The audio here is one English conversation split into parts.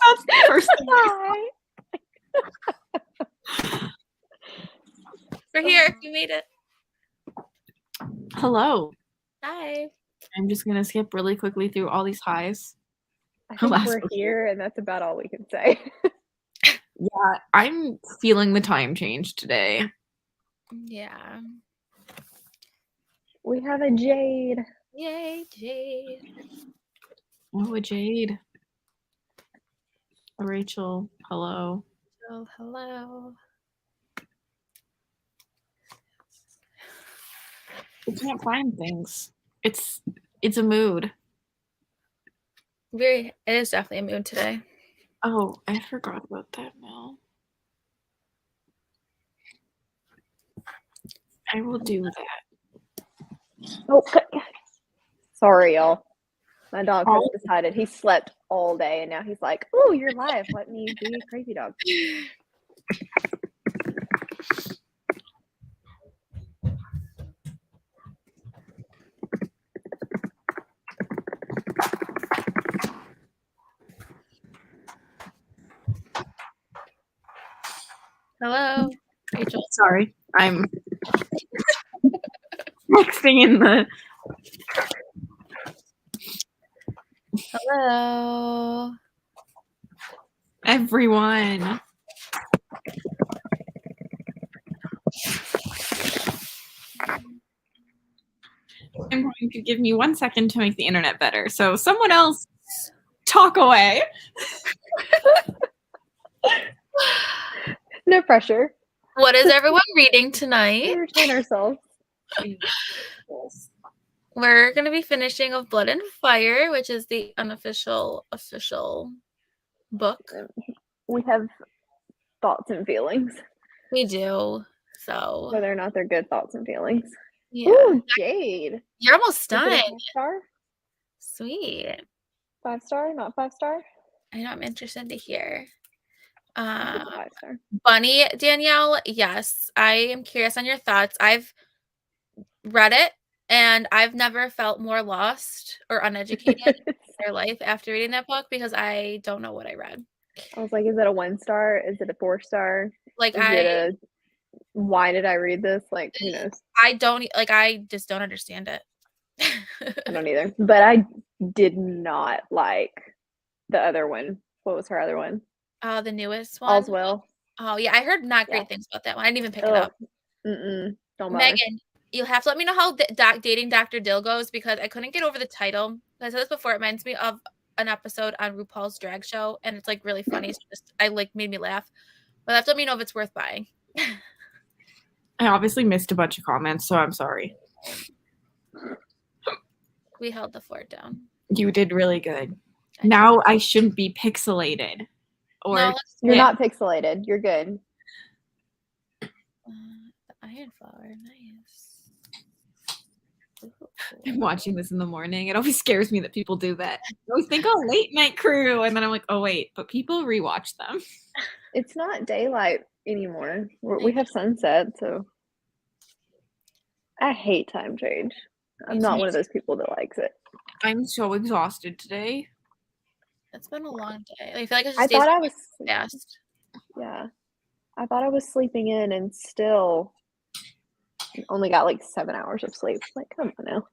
That's the first thing. Hi. We're here. You made it. Hello. Hi. I'm just going to skip really quickly through all these highs. I think we're here, and that's about all we can say. Yeah, I'm feeling the time change today. Yeah. We have a Jade. Yay, Jade. Oh, a Jade. A Rachel. Hello. Oh, hello. I can't find things. It's a mood. It is definitely a mood today. Oh, I forgot about that now. I will do that. Oh, sorry, y'all. My dog has decided he slept all day, and now he's like, "Oh, you're live. Let me be a crazy dog." Hello, Rachel. Sorry, I'm texting in the. Hello. Everyone. I'm going to give me 1 second to make the internet better. So someone else talk away. No pressure. What is everyone reading tonight? We retain ourselves. We're going to be finishing of Blood and Fire, which is the unofficial book. We have thoughts and feelings. We do. So whether or not they're good thoughts and feelings. Yeah. Ooh, Jade. You're almost done. 5-star? Sweet. 5-star, not 5-star? I know, I'm interested to hear. 5-star. Bunny, Danielle, yes. I am curious on your thoughts. I've read it and I've never felt more lost or uneducated in their life after reading that book because I don't know what I read. I was like, is it a 1-star? Is it a 4-star? Like why did I read this? Like, who knows? I just don't understand it. I don't either. But I did not like the other one. What was her other one? The newest one. All's Well. Oh yeah, I heard not great things about that one. I didn't even pick it up. Don't bother. Megan, you'll have to let me know how dating Dr. Dill goes because I couldn't get over the title. I said this before. It reminds me of an episode on RuPaul's Drag Show, and it's like really funny. It's just made me laugh. But you have to let me know if it's worth buying. I obviously missed a bunch of comments, so I'm sorry. We held the fort down. You did really good. Now I shouldn't be pixelated. Or no, you're not pixelated. You're good. The Iron Flower, nice. Ooh. I'm watching this in the morning. It always scares me that people do that. I always think, oh, late night crew. And then I'm like, oh, wait, but people rewatch them. It's not daylight anymore. We have sunset, so I hate time change. I'm not one of those people that likes it. I'm so exhausted today. It's been a long day. I feel like I thought I was fast. Yeah. I thought I was sleeping in and still only got like 7 hours of sleep. Like, come on now.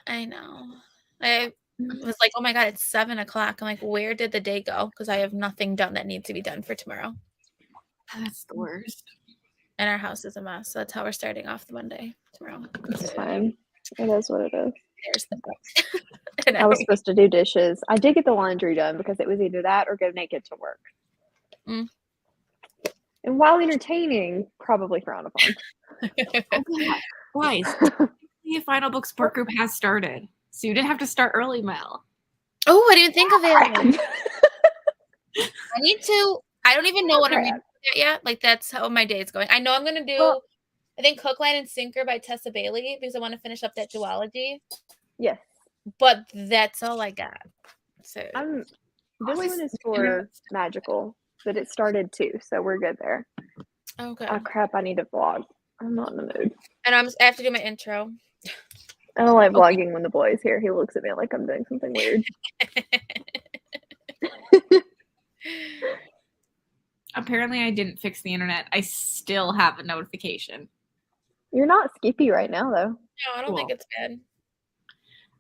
I know. I was like, oh my God, it's 7 o'clock. I'm like, where did the day go? Because I have nothing done that needs to be done for tomorrow. That's the worst. And our house is a mess. So that's how we're starting off the Monday tomorrow. It's fine. It is what it is. There's the book. I was supposed to do dishes. I did get the laundry done because it was either that or go naked to work. Mm. And while entertaining, probably frowned upon. Guys, the Final Book Support Group has started. So you didn't have to start early, Mel. Oh, I didn't think of it. I don't even know what I'm reading yet. Like, that's how my day is going. I know I'm going to do, I think, Cook, Line, and Sinker by Tessa Bailey because I want to finish up that duology. Yes. But that's all I got. So this one is for magical, but it started too, so we're good there. Okay. Oh crap, I need to vlog. I'm not in the mood. And I have to do my intro. I don't like vlogging when the boy is here. He looks at me like I'm doing something weird. apparently I didn't fix the internet. I still have a notification. You're not skippy right now, though. No, I don't think Cool. it's bad.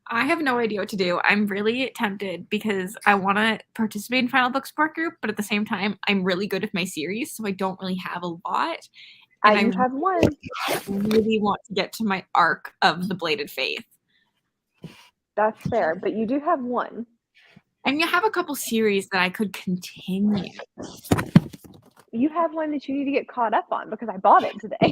I have no idea what to do. I'm really tempted because I want to participate in Final Book Support Group, but at the same time, I'm really good with my series, so I don't really have a lot. And I do have one. really want to get to my arc of the Bladed Faith. That's fair, but you do have one. And you have a couple series that I could continue. You have one that you need to get caught up on because I bought it today.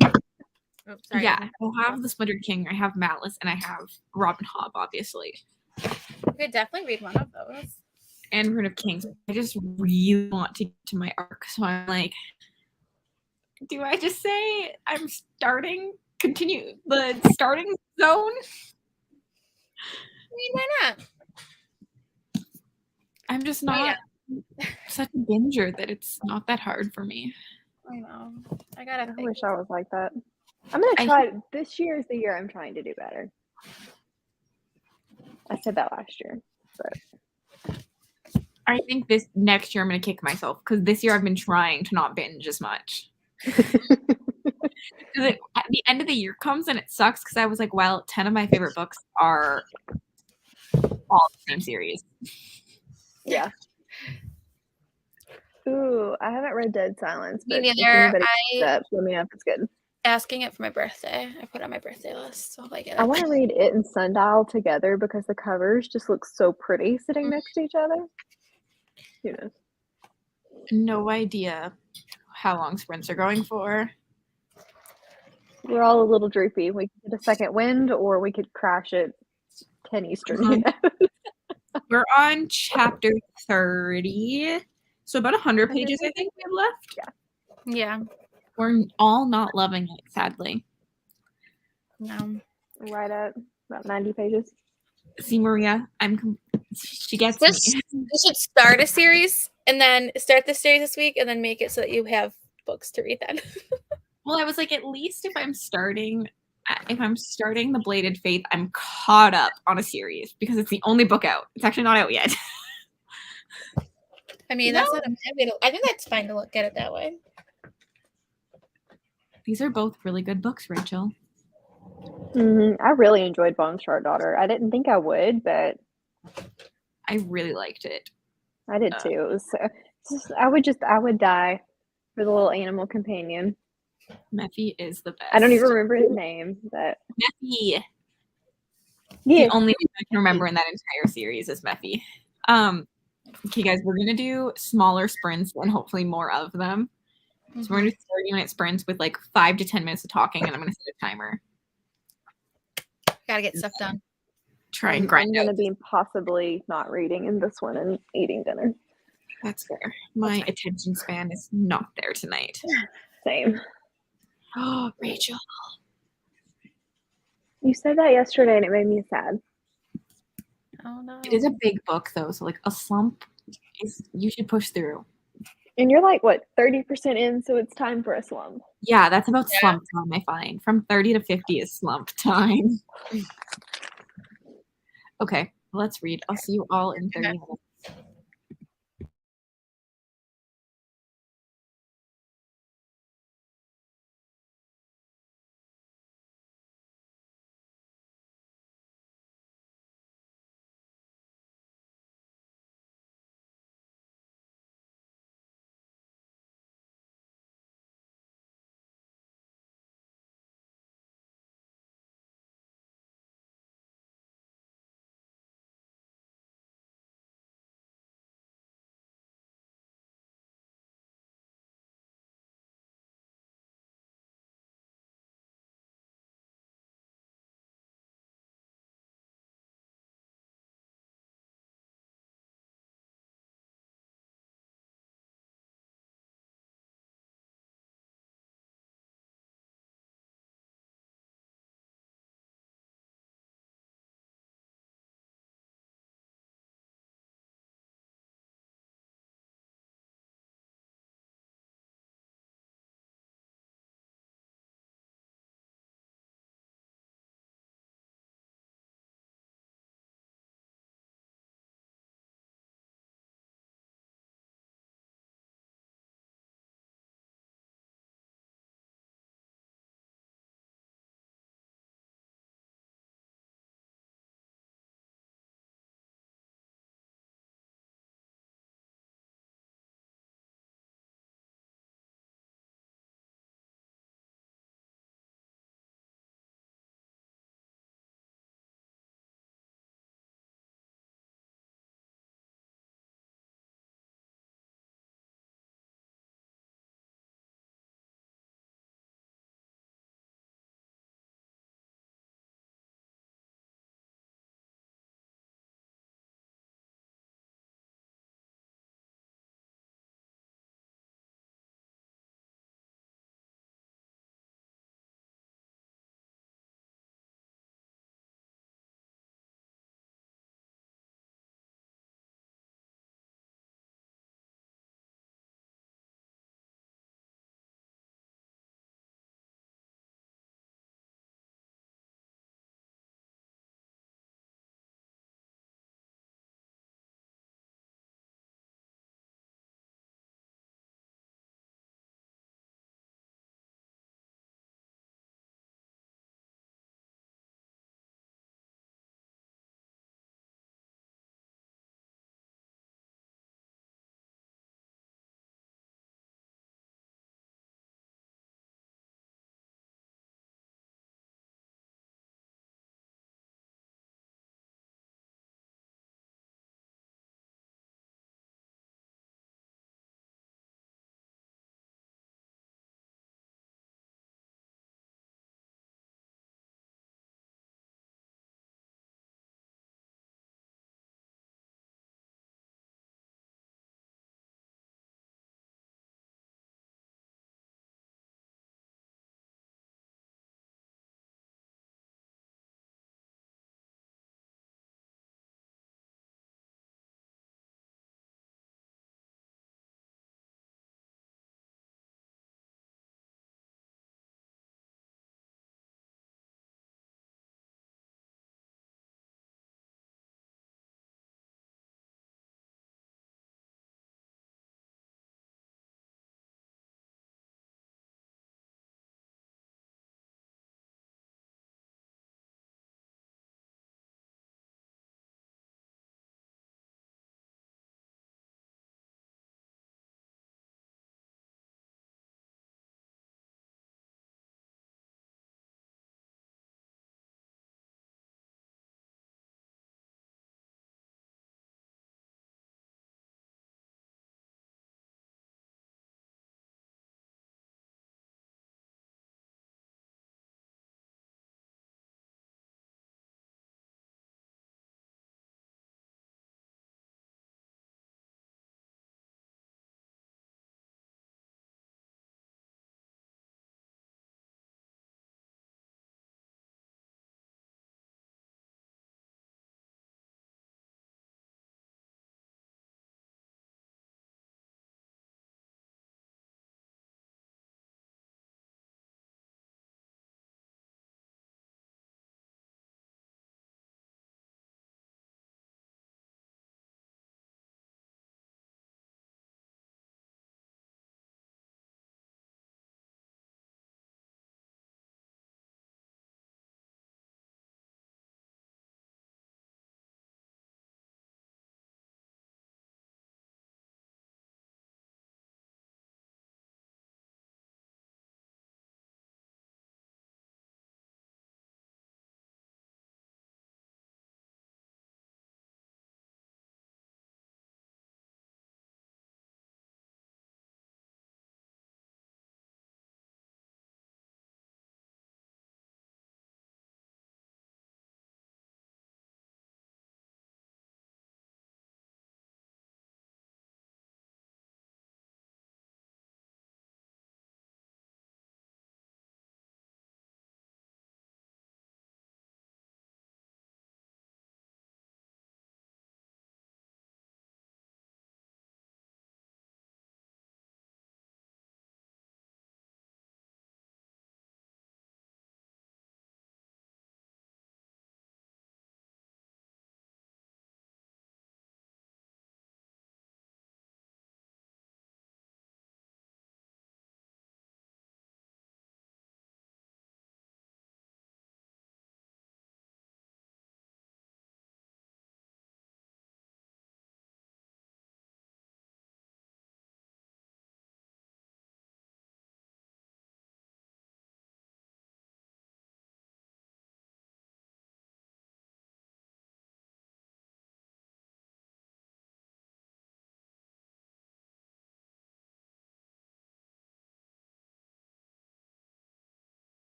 Oh, sorry. Yeah, I have The Splintered King, I have Matlas, and I have Robin Hobb, obviously. You could definitely read one of those. And Rune of Kings. I just really want to get to my arc, so I'm like, do I just say I'm continue the starting zone? I mean, why not? I'm just not such a binger that it's not that hard for me. I know. I gotta I think. wish I was like that. I'm gonna try it. This year is the year I'm trying to do better. I said that last year, but I think this next year I'm gonna kick myself because this year I've been trying to not binge as much. At the end of the year comes and it sucks because I was like, well, 10 of my favorite books are all the same series. yeah. Ooh, I haven't read Dead Silence, Me but if neither. anybody picks it up, let me know if it's good. Asking it for my birthday. I put it on my birthday list, so if I get it. I want to read it and Sundial together because the covers just look so pretty sitting next to each other. Who knows? No idea how long sprints are going for. We're all a little droopy. We could get a second wind, or we could crash at 10 Eastern. You know? We're on chapter 30. So about 100 pages, I think, we have left. Yeah. We're all not loving it, sadly. No. Right at about 90 pages. See, Maria, she gets me. You should start a series and then start the series this week and then make it so that you have books to read then. Well, I was like, at least if I'm starting the Bladed Faith, I'm caught up on a series because it's the only book out. It's actually not out yet. I mean, that's not a bad way to, I think that's fine to look at it that way. These are both really good books, Rachel. I really enjoyed Bone Star Daughter. I didn't think I would, but I really liked it. I did too. It was I would die for the little animal companion. Mephi is the best. I don't even remember his name, but Mephi. yeah. The only thing I can remember in that entire series is Mephi. Okay, guys, we're gonna do smaller sprints and hopefully more of them. So we're gonna do 30-minute sprints with like 5 to 10 minutes of talking, and I'm gonna set a timer. Gotta get stuff done. Try and grind I'm out. gonna be possibly not reading in this one and eating dinner. That's fair. My attention span is not there tonight. Same. Oh, Rachel. You said that yesterday and it made me sad. Oh no. It is a big book though, so like a slump is you should push through. And you're like, what, 30% in, so it's time for a slump. Yeah, that's about slump time, I find. From 30 to 50 is slump time. Okay, let's read. I'll see you all in 30 minutes.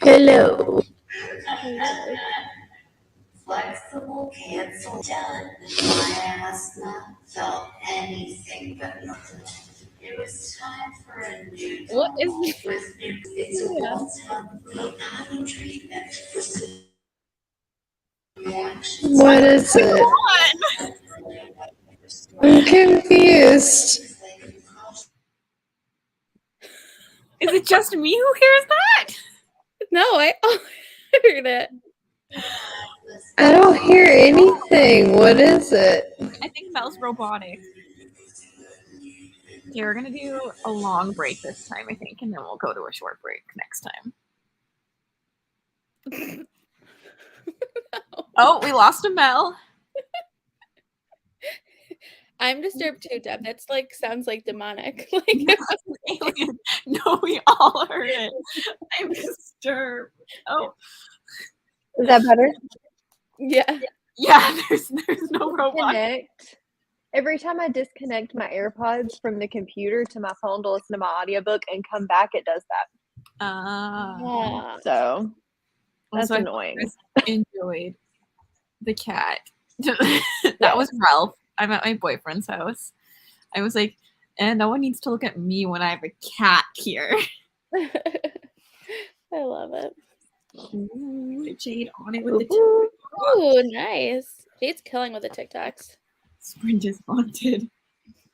Hello. Flexible cancel done. My ass not felt anything but nothing. It was time for a new What is with new. It's a one-time auto treatment for What is it? I'm confused. Is it just me who hears that? No, I heard it. I don't hear anything. What is it? I think Mel's robotic. Okay, we're gonna do a long break this time, I think, and then we'll go to a short break next time. Oh, we lost a Mel. I'm disturbed too, Deb. That's like sounds like demonic. Like Alien. No, we all heard it. I'm disturbed. Oh, Is that better? yeah. yeah. There's no robot. Connect. Every time I disconnect my AirPods from the computer to my phone to listen to my audiobook and come back, it does that. Yeah. So that's Also, I annoying. enjoyed the cat. That was Ralph. I'm at my boyfriend's house. I was like, and no one needs to look at me when I have a cat here. I love it. Ooh, Jade on it with the Ooh. Ooh, nice. Jade's killing with the TikToks. Sprint is haunted.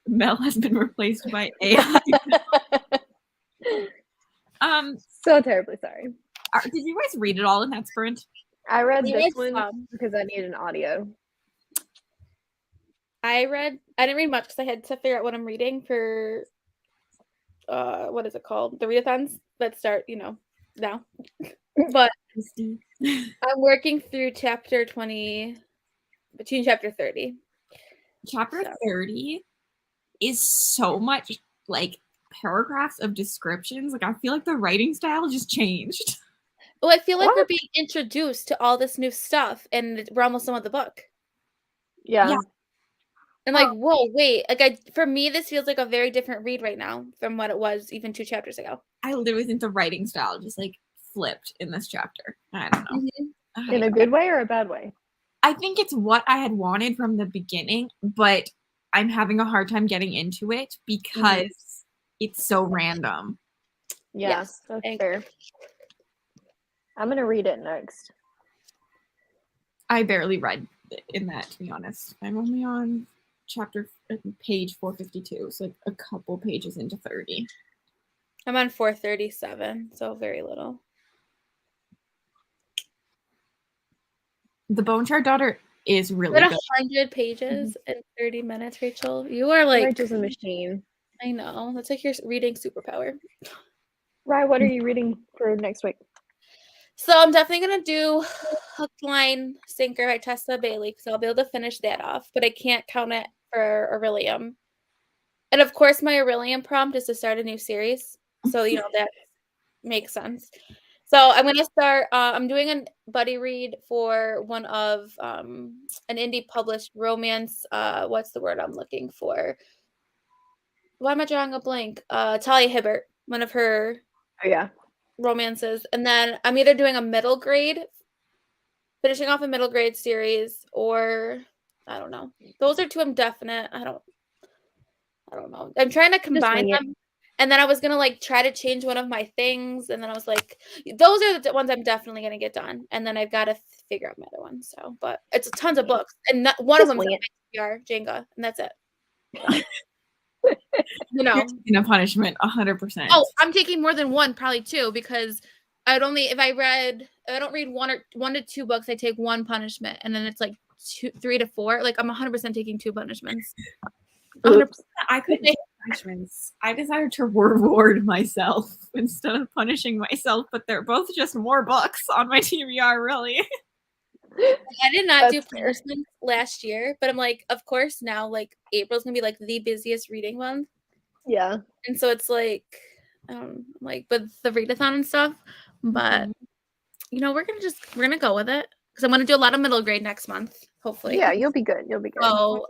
Mel has been replaced by AI. So terribly sorry. Did you guys read it all in that sprint? I read You this read one some. because I need an audio. I didn't read much because I had to figure out what I'm reading for what is it called? The readathons that start, now. But I'm working through chapter 20 between chapter 30. Chapter 30 is so much like paragraphs of descriptions. Like I feel like the writing style just changed. Well, I feel like we're What? being introduced to all this new stuff and we're almost done with the book. Yeah. And like, whoa, wait. Like for me, this feels like a very different read right now from what it was even 2 chapters ago. I literally think the writing style just like flipped in this chapter. I don't know. Mm-hmm. In a good way or a bad way? I think it's what I had wanted from the beginning, but I'm having a hard time getting into it because it's so random. Yeah, Yes, that's fair. I'm going to read it next. I barely read in that, to be honest. I'm only on page 452, so like a couple pages into 30. I'm on 437, so very little. The Bone Shard Daughter is really good. 100 pages in 30 minutes, Rachel. You are like Rachel's a machine. I know. That's like your reading superpower. Rye, what are you reading for next week? So I'm definitely gonna do Hook, Line, Sinker by Tessa Bailey because I'll be able to finish that off, but I can't count it for Aurelium. And of course, my Aurelium prompt is to start a new series, so that makes sense. So I'm gonna start. I'm doing a buddy read for one of an indie published romance. What's the word I'm looking for? Why am I drawing a blank? Talia Hibbert, one of her romances, and then I'm either doing a middle grade, finishing off a middle grade series, or I don't know. Those are two I'm definite. I don't know. I'm trying to combine them. And then I was gonna like try to change one of my things, and then I was like, those are the ones I'm definitely gonna get done. And then I've got to figure out my other one. So, but it's tons of books, and one of them is Jenga, and that's it. You're taking a punishment 100%. Oh, I'm taking more than one, probably two, because if I don't read one to two books, I take one punishment, and then it's like 3 to 4. Like I'm 100% taking 2 punishments. 100%. I couldn't take punishments. I decided to reward myself instead of punishing myself, but they're both just more books on my TBR, really. I did not do punishments last year, but I'm like, of course now, like April's gonna be like the busiest reading month. Yeah. And so it's like, like with the readathon and stuff, but we're gonna go with it because I'm gonna do a lot of middle grade next month, hopefully. Yeah, you'll be good. Oh,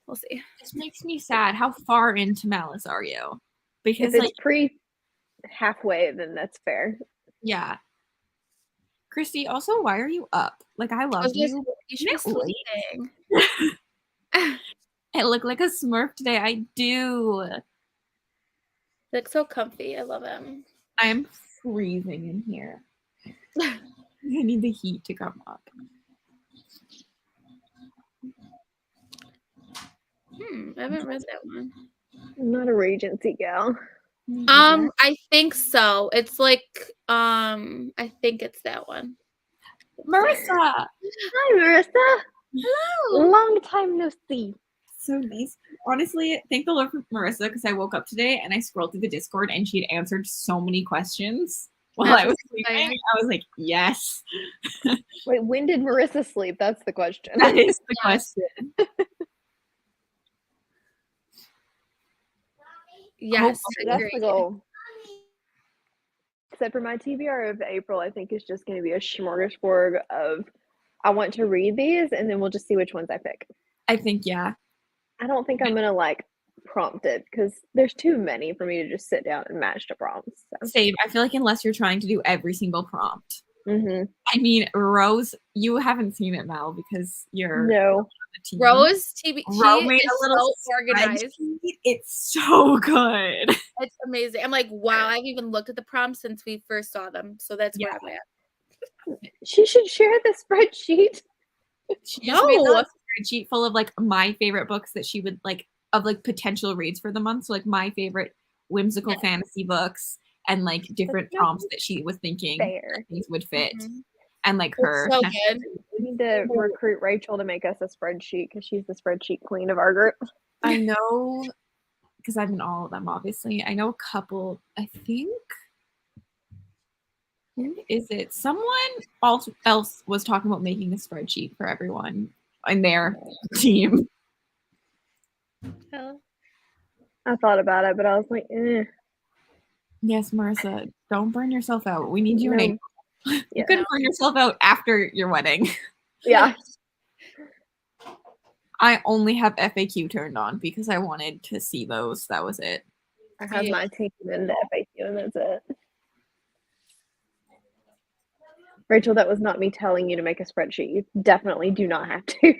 we'll see. This makes me sad. How far into Malice are you? Because if it's pre halfway, then that's fair. Yeah. Christy, also, why are you up? Like, I love you. You should be Isn't it sleeping. I look like a Smurf today. I do. Looks so comfy. I love him. I'm freezing in here. I need the heat to come up. I haven't read that one. I'm not a Regency gal. I think so. It's like, I think it's that one. Marissa. Hi, Marissa. Hello. Long time no see. So these, honestly, thank the Lord for Marissa, because I woke up today and I scrolled through the Discord and she had answered so many questions while I was sleeping. I was like, yes. Wait, when did Marissa sleep? That's the question. That is the question. Yes, That's the goal. Except for my TBR of April, I think it's just going to be a smorgasbord of I want to read these, and then we'll just see which ones I pick. I think, yeah. I don't think I'm going to like prompt it because there's too many for me to just sit down and match the prompts. So. Same. I feel like unless you're trying to do every single prompt. Mm-hmm. I mean, Rose, you haven't seen it, Mel, because you're no. on the team. Rose TV. Rose made a little so organized. It's so good. It's amazing. I'm like, wow, I've even looked at the prompts since we first saw them. So that's where I'm at. She should share the spreadsheet. She just made a spreadsheet full of like my favorite books that she would like of like potential reads for the month. So like my favorite whimsical fantasy books and like different prompts that she was thinking things would fit. And like her. So good. We need to recruit Rachel to make us a spreadsheet because she's the spreadsheet queen of our group. I know, because I'm in all of them, obviously. I know a couple, I think. Who is it? Someone else was talking about making a spreadsheet for everyone in their team. I thought about it, but I was like, eh. Yes, Marissa, don't burn yourself out. We need you in April. You Yeah. couldn't burn yourself out after your wedding. Yeah. I only have FAQ turned on because I wanted to see those. That was it. I have my team in the FAQ and that's it. Rachel, that was not me telling you to make a spreadsheet. You definitely do not have to.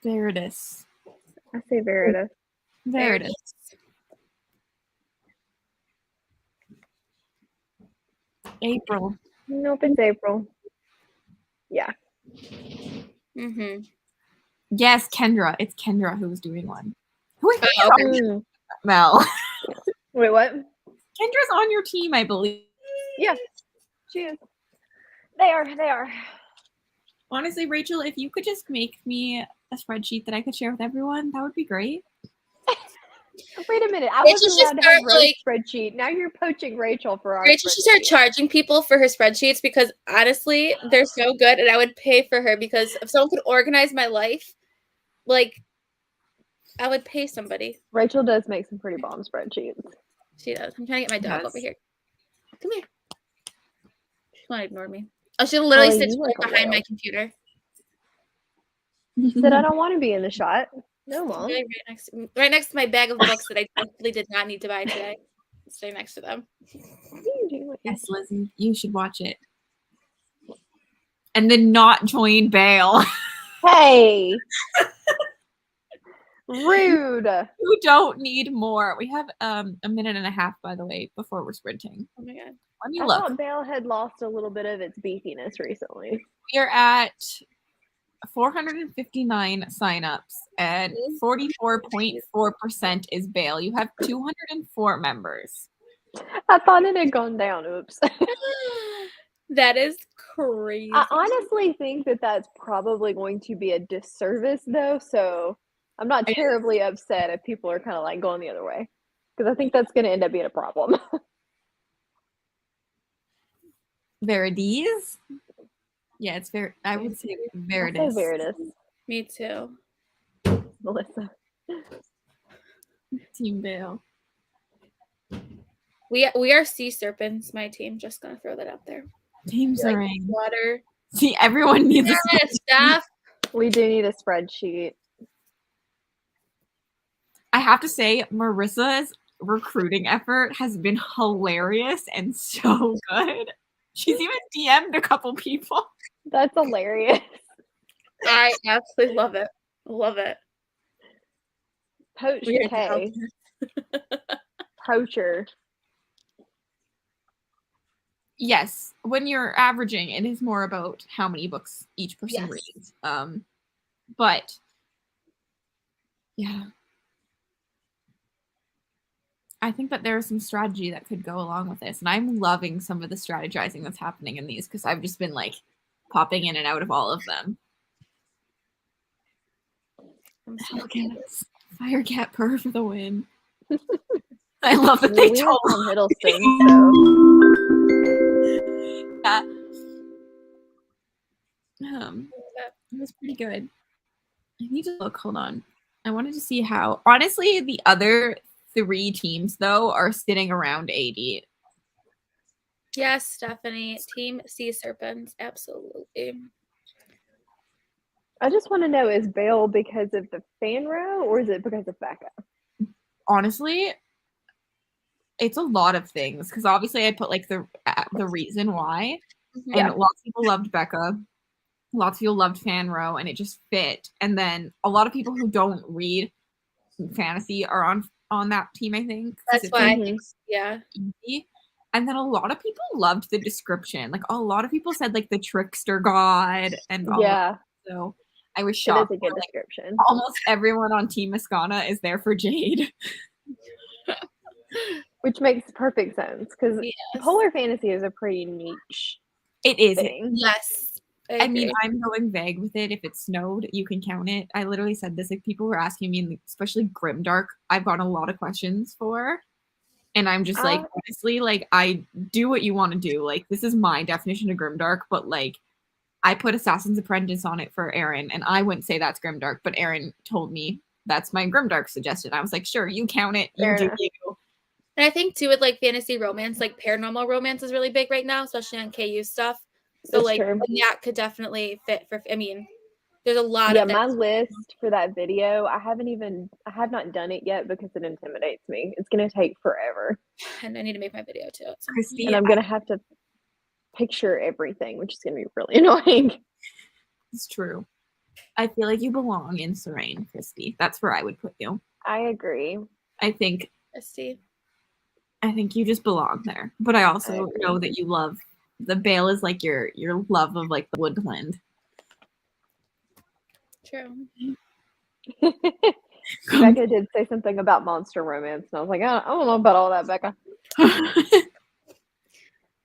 There it is. I say there it is. There it is. April. Nope, it's April. Yeah. Yes, Kendra. It's Kendra who's doing one. Who is Mel? Wait, what? Kendra's on your team, I believe. Yeah, she is. They are. Honestly, Rachel, if you could just make me a spreadsheet that I could share with everyone, that would be great. Wait a minute. I wasn't allowed to have Rose's spreadsheet. Now you're poaching Rachel for our Rachel should start charging people for her spreadsheets because honestly, they're so good and I would pay for her because if someone could organize my life, like I would pay somebody. Rachel does make some pretty bomb spreadsheets. She does. I'm trying to get my dog over here. Come here. She won't ignore me. Oh, she literally sits behind my computer. She said, I don't want to be in the shot. No, Mom. Right next to my bag of books that I definitely did not need to buy today. Stay next to them. Yes, Lizzie, you should watch it. And then not join bail. Hey. Rude. You don't need more. We have a minute and a half, by the way, before we're sprinting. Oh my god. Let me I look. thought Bale had lost a little bit of its beefiness recently. We are at 459 signups and 44.4% is bail. You have 204 members. I thought it had gone down. Oops. That is crazy. I honestly think that that's probably going to be a disservice, though. So I'm not terribly upset if people are kind of like going the other way, because I think that's going to end up being a problem. Verides? Yeah, it's very. I would say Verides. Veritas. Me too. Melissa. Team Bail. We are sea serpents, my team. Just gonna throw that out there. Team Like Serene. water. See, everyone needs a staff. We do need a spreadsheet. I have to say, Marissa's recruiting effort has been hilarious and so good. She's even DM'd a couple people. That's hilarious. I absolutely love it. Love it. Poach We have to help K. her. Poacher. Yes, when you're averaging, it is more about how many books each person Yes. reads. But yeah, I think that there is some strategy that could go along with this, and I'm loving some of the strategizing that's happening in these because I've just been like popping in and out of all of them. I'm so Hellcats, Firecat purr for the win. I love that they We have told Tom Hiddleston, so yeah. It was pretty good. I need to look. Hold on. I wanted to see how. Honestly, the other 3 teams though are sitting around 80. Yes, Stephanie. Team Sea Serpents. Absolutely. I just want to know, is Bale because of the fan row or is it because of Becca? Honestly, it's a lot of things because obviously I put like the reason why, Mhm. and lots of people loved Becca. Lots of people loved Fan Row, and it just fit. And then a lot of people who don't read fantasy are on that team, I think. 'Cause That's it's why I like think, yeah. easy. And then a lot of people loved the description. Like a lot of people said like the trickster god and all that. Yeah, So I was it is shocked. a good Like, description. almost everyone on Team Mascana is there for Jade. Which makes perfect sense because Yes. polar fantasy is a pretty niche It is. thing. Yes. I mean, agree. I'm going vague with it. If it snowed, you can count it. I literally said this. Like people were asking me, especially Grimdark. I've gotten a lot of questions for, and I'm just like, honestly, like I do what you want to do. Like this is my definition of Grimdark, but like I put Assassin's Apprentice on it for Aaron, and I wouldn't say that's Grimdark, but Aaron told me that's my Grimdark suggestion. I was like, sure, you count it. You Fair do enough. you. And I think too with like fantasy romance, like paranormal romance is really big right now, especially on KU stuff. So That's like true. and that could definitely fit for. I mean, there's a lot Yeah, of my that. list for that video, I have not done it yet because it intimidates me. It's gonna take forever. And I need to make my video too. So. Christy, And I'm gonna have to picture everything, which is gonna be really annoying. it's true. I feel like you belong in Serene, Christy. That's where I would put you. I agree. I think Christy. you just belong there. But I also agree. know that you love the Bale is like your love of like the woodland. True. Becca did say something about monster romance, and I was like, I don't know about all that, Becca.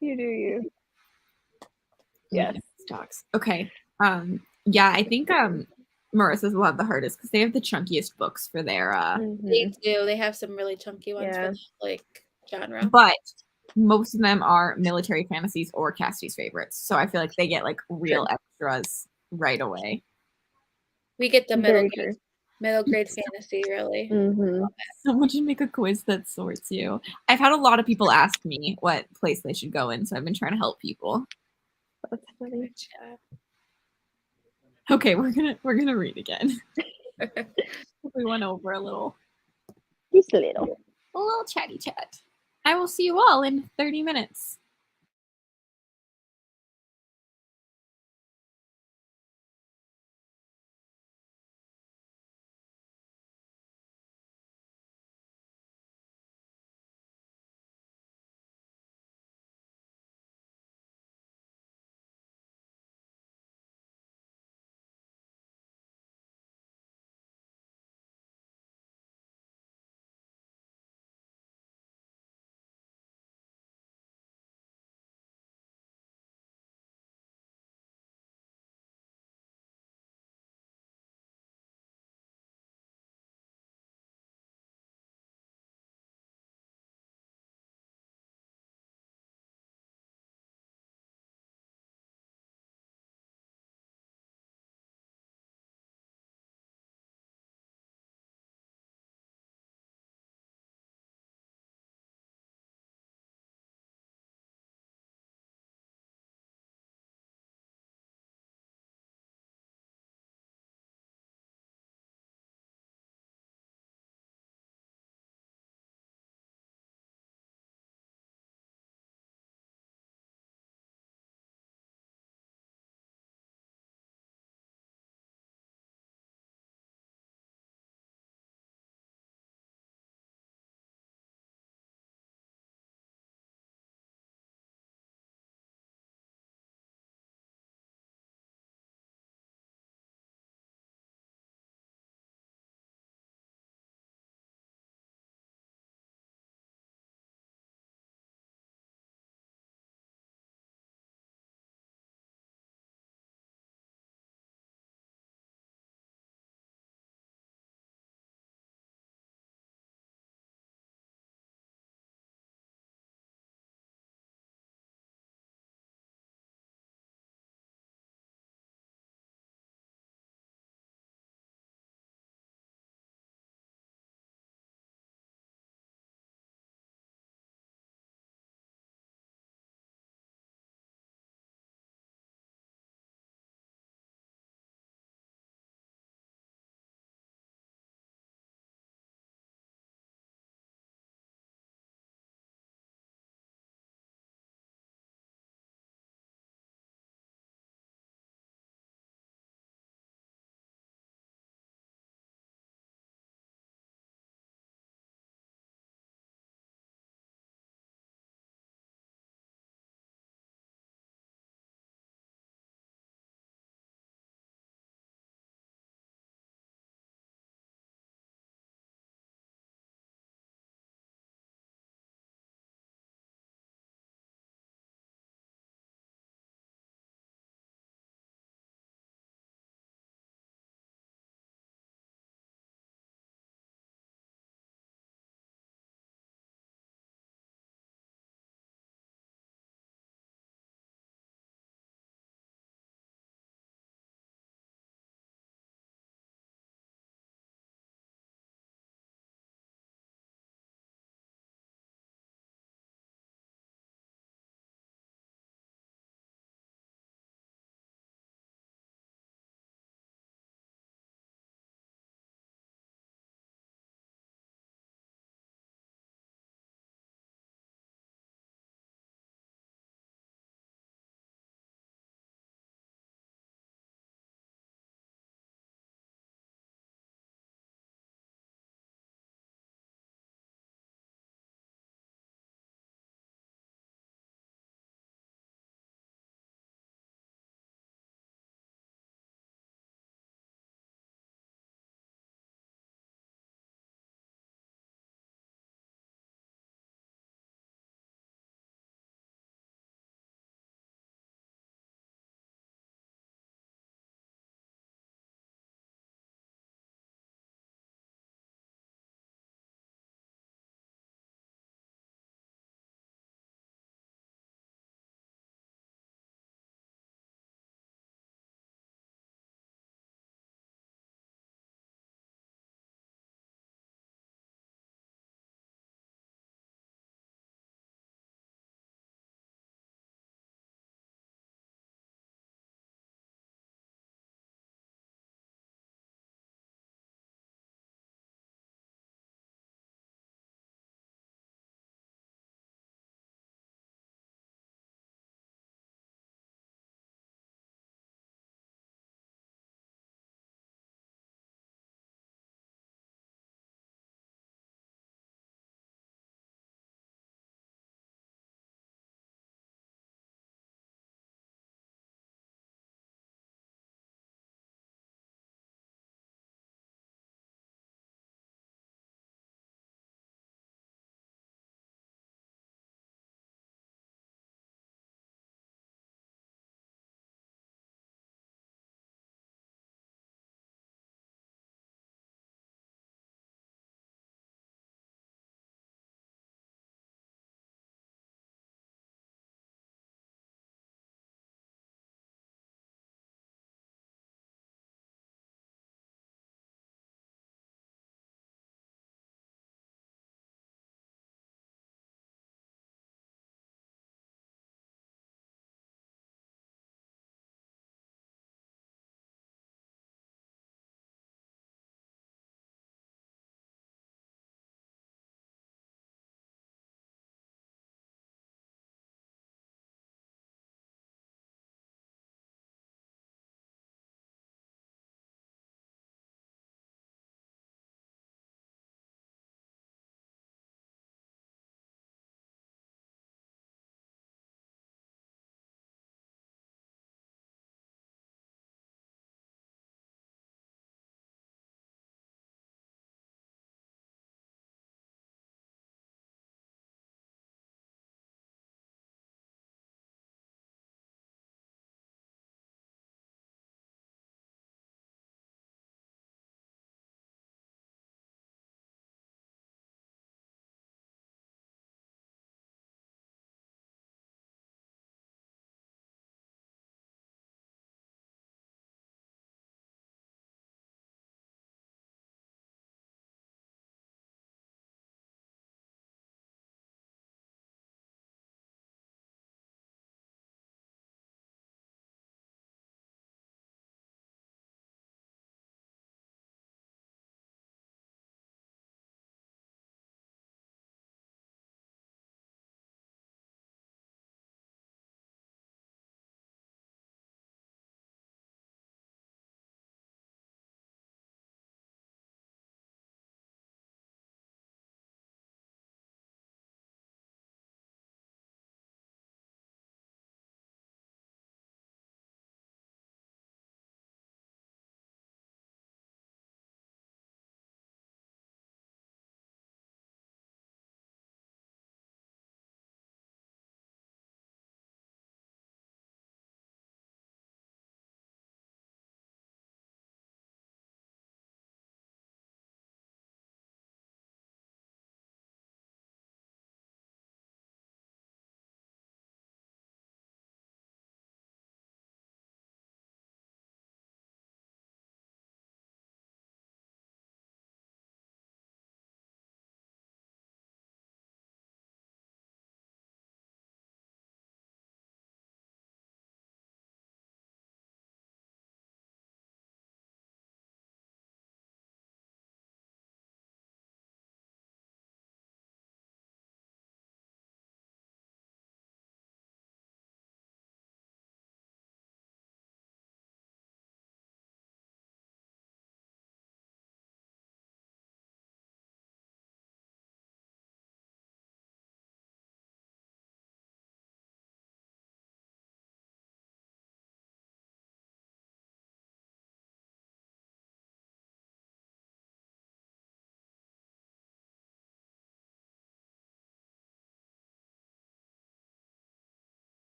You do you. Yes. Stocks. Okay. Yeah, I think Marissa's will have the hardest because they have the chunkiest books for their They do. They have some really chunky ones Yeah. for like genre. but most of them are military fantasies or Cassie's favorites. So I feel like they get like real extras right away. We get the Very true. middle grade fantasy, really. Mm-hmm. Someone should make a quiz that sorts you. I've had a lot of people ask me what place they should go in, so I've been trying to help people. That's funny. Okay, we're gonna read again. We went over a little Just a little. chatty chat. I will see you all in 30 minutes.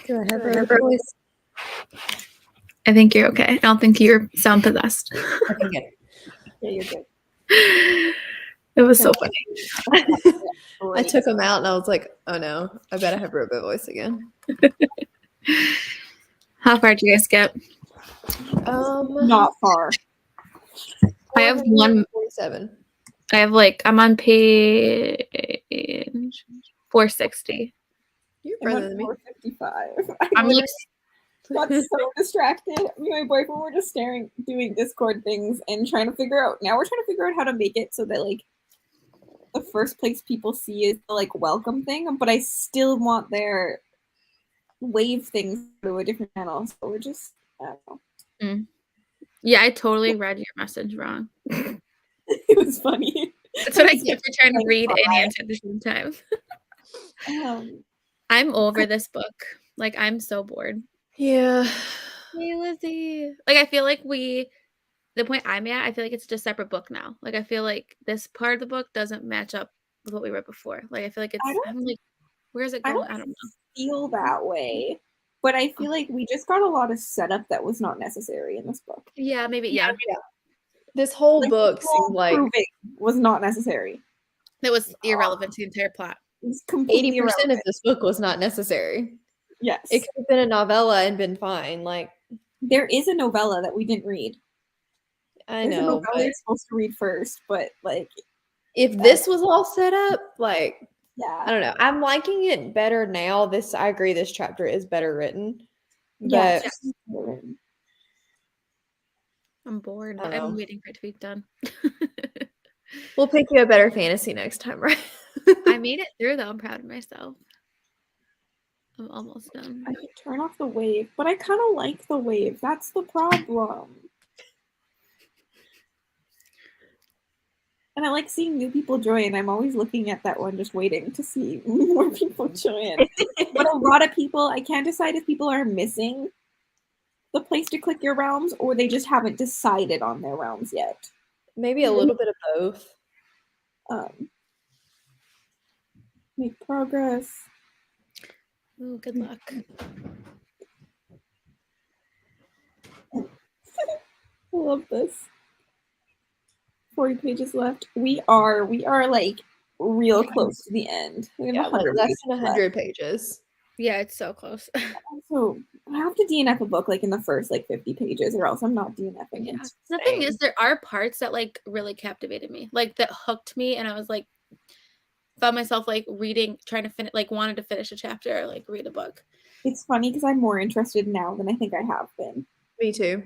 Do I have her voice? I think you're okay. I don't think you're sound possessed. Okay, good. Yeah, you're good. It was so funny. I took them out and I was like, oh no, I bet I have robot voice again. How far did you guys get? Not far. I have one. 47. I have I'm on page 460. You're I'm further on than me. 455. I'm like, Got so distracted. Me and my boyfriend were just doing Discord things and trying to figure out. Now we're trying to figure out how to make it so that like the first place people see is the like welcome thing, but I still want their wave things to a different channel. So we're just, I don't know. yeah, I totally read your message wrong. It was funny. That's what I get for trying to read and answer at the same time. I'm over this book. Like, I'm so bored. Yeah. Hey, Lizzie. Like, I feel like the point I'm at, I feel like it's just a separate book now. Like, I feel like this part of the book doesn't match up with what we read before. Like, I feel like I'm like, where's it going? I don't know. Feel that way, but I feel like we just got a lot of setup that was not necessary in this book. Yeah, maybe. Yeah. This whole book seemed like was not necessary. It was irrelevant to the entire plot. It's completely 80% of irrelevant. this book was not necessary. Yes. It could have been a novella and been fine. Like, there is a novella that we didn't read. I There's a know. novella you're supposed to read first, but like, if this was all set up, like, yeah, I don't know. I'm liking it better now. I agree. This chapter is better written. yeah. But I'm bored. I don't know. I'm waiting for it to be done. We'll pick you a better fantasy next time, right? I made it through though. I'm proud of myself. I'm almost done. I could turn off the wave, but I kind of like the wave. That's the problem. And I like seeing new people join. I'm always looking at that one, just waiting to see more people join. But a lot of people, I can't decide if people are missing the place to click your realms or they just haven't decided on their realms yet. Maybe a little bit of both. Make progress. Oh, good luck. I love this. 40 pages left. We are like real close to the end. We have Like less than 100 pages. Yeah, it's so close. So I have to DNF a book like in the first like 50 pages, or else I'm not DNFing it. The thing is, there are parts that like really captivated me, like that hooked me, and I was like, found myself like reading, trying to finish, like wanted to finish a chapter, or, like read a book. It's funny because I'm more interested now than I think I have been. Me too.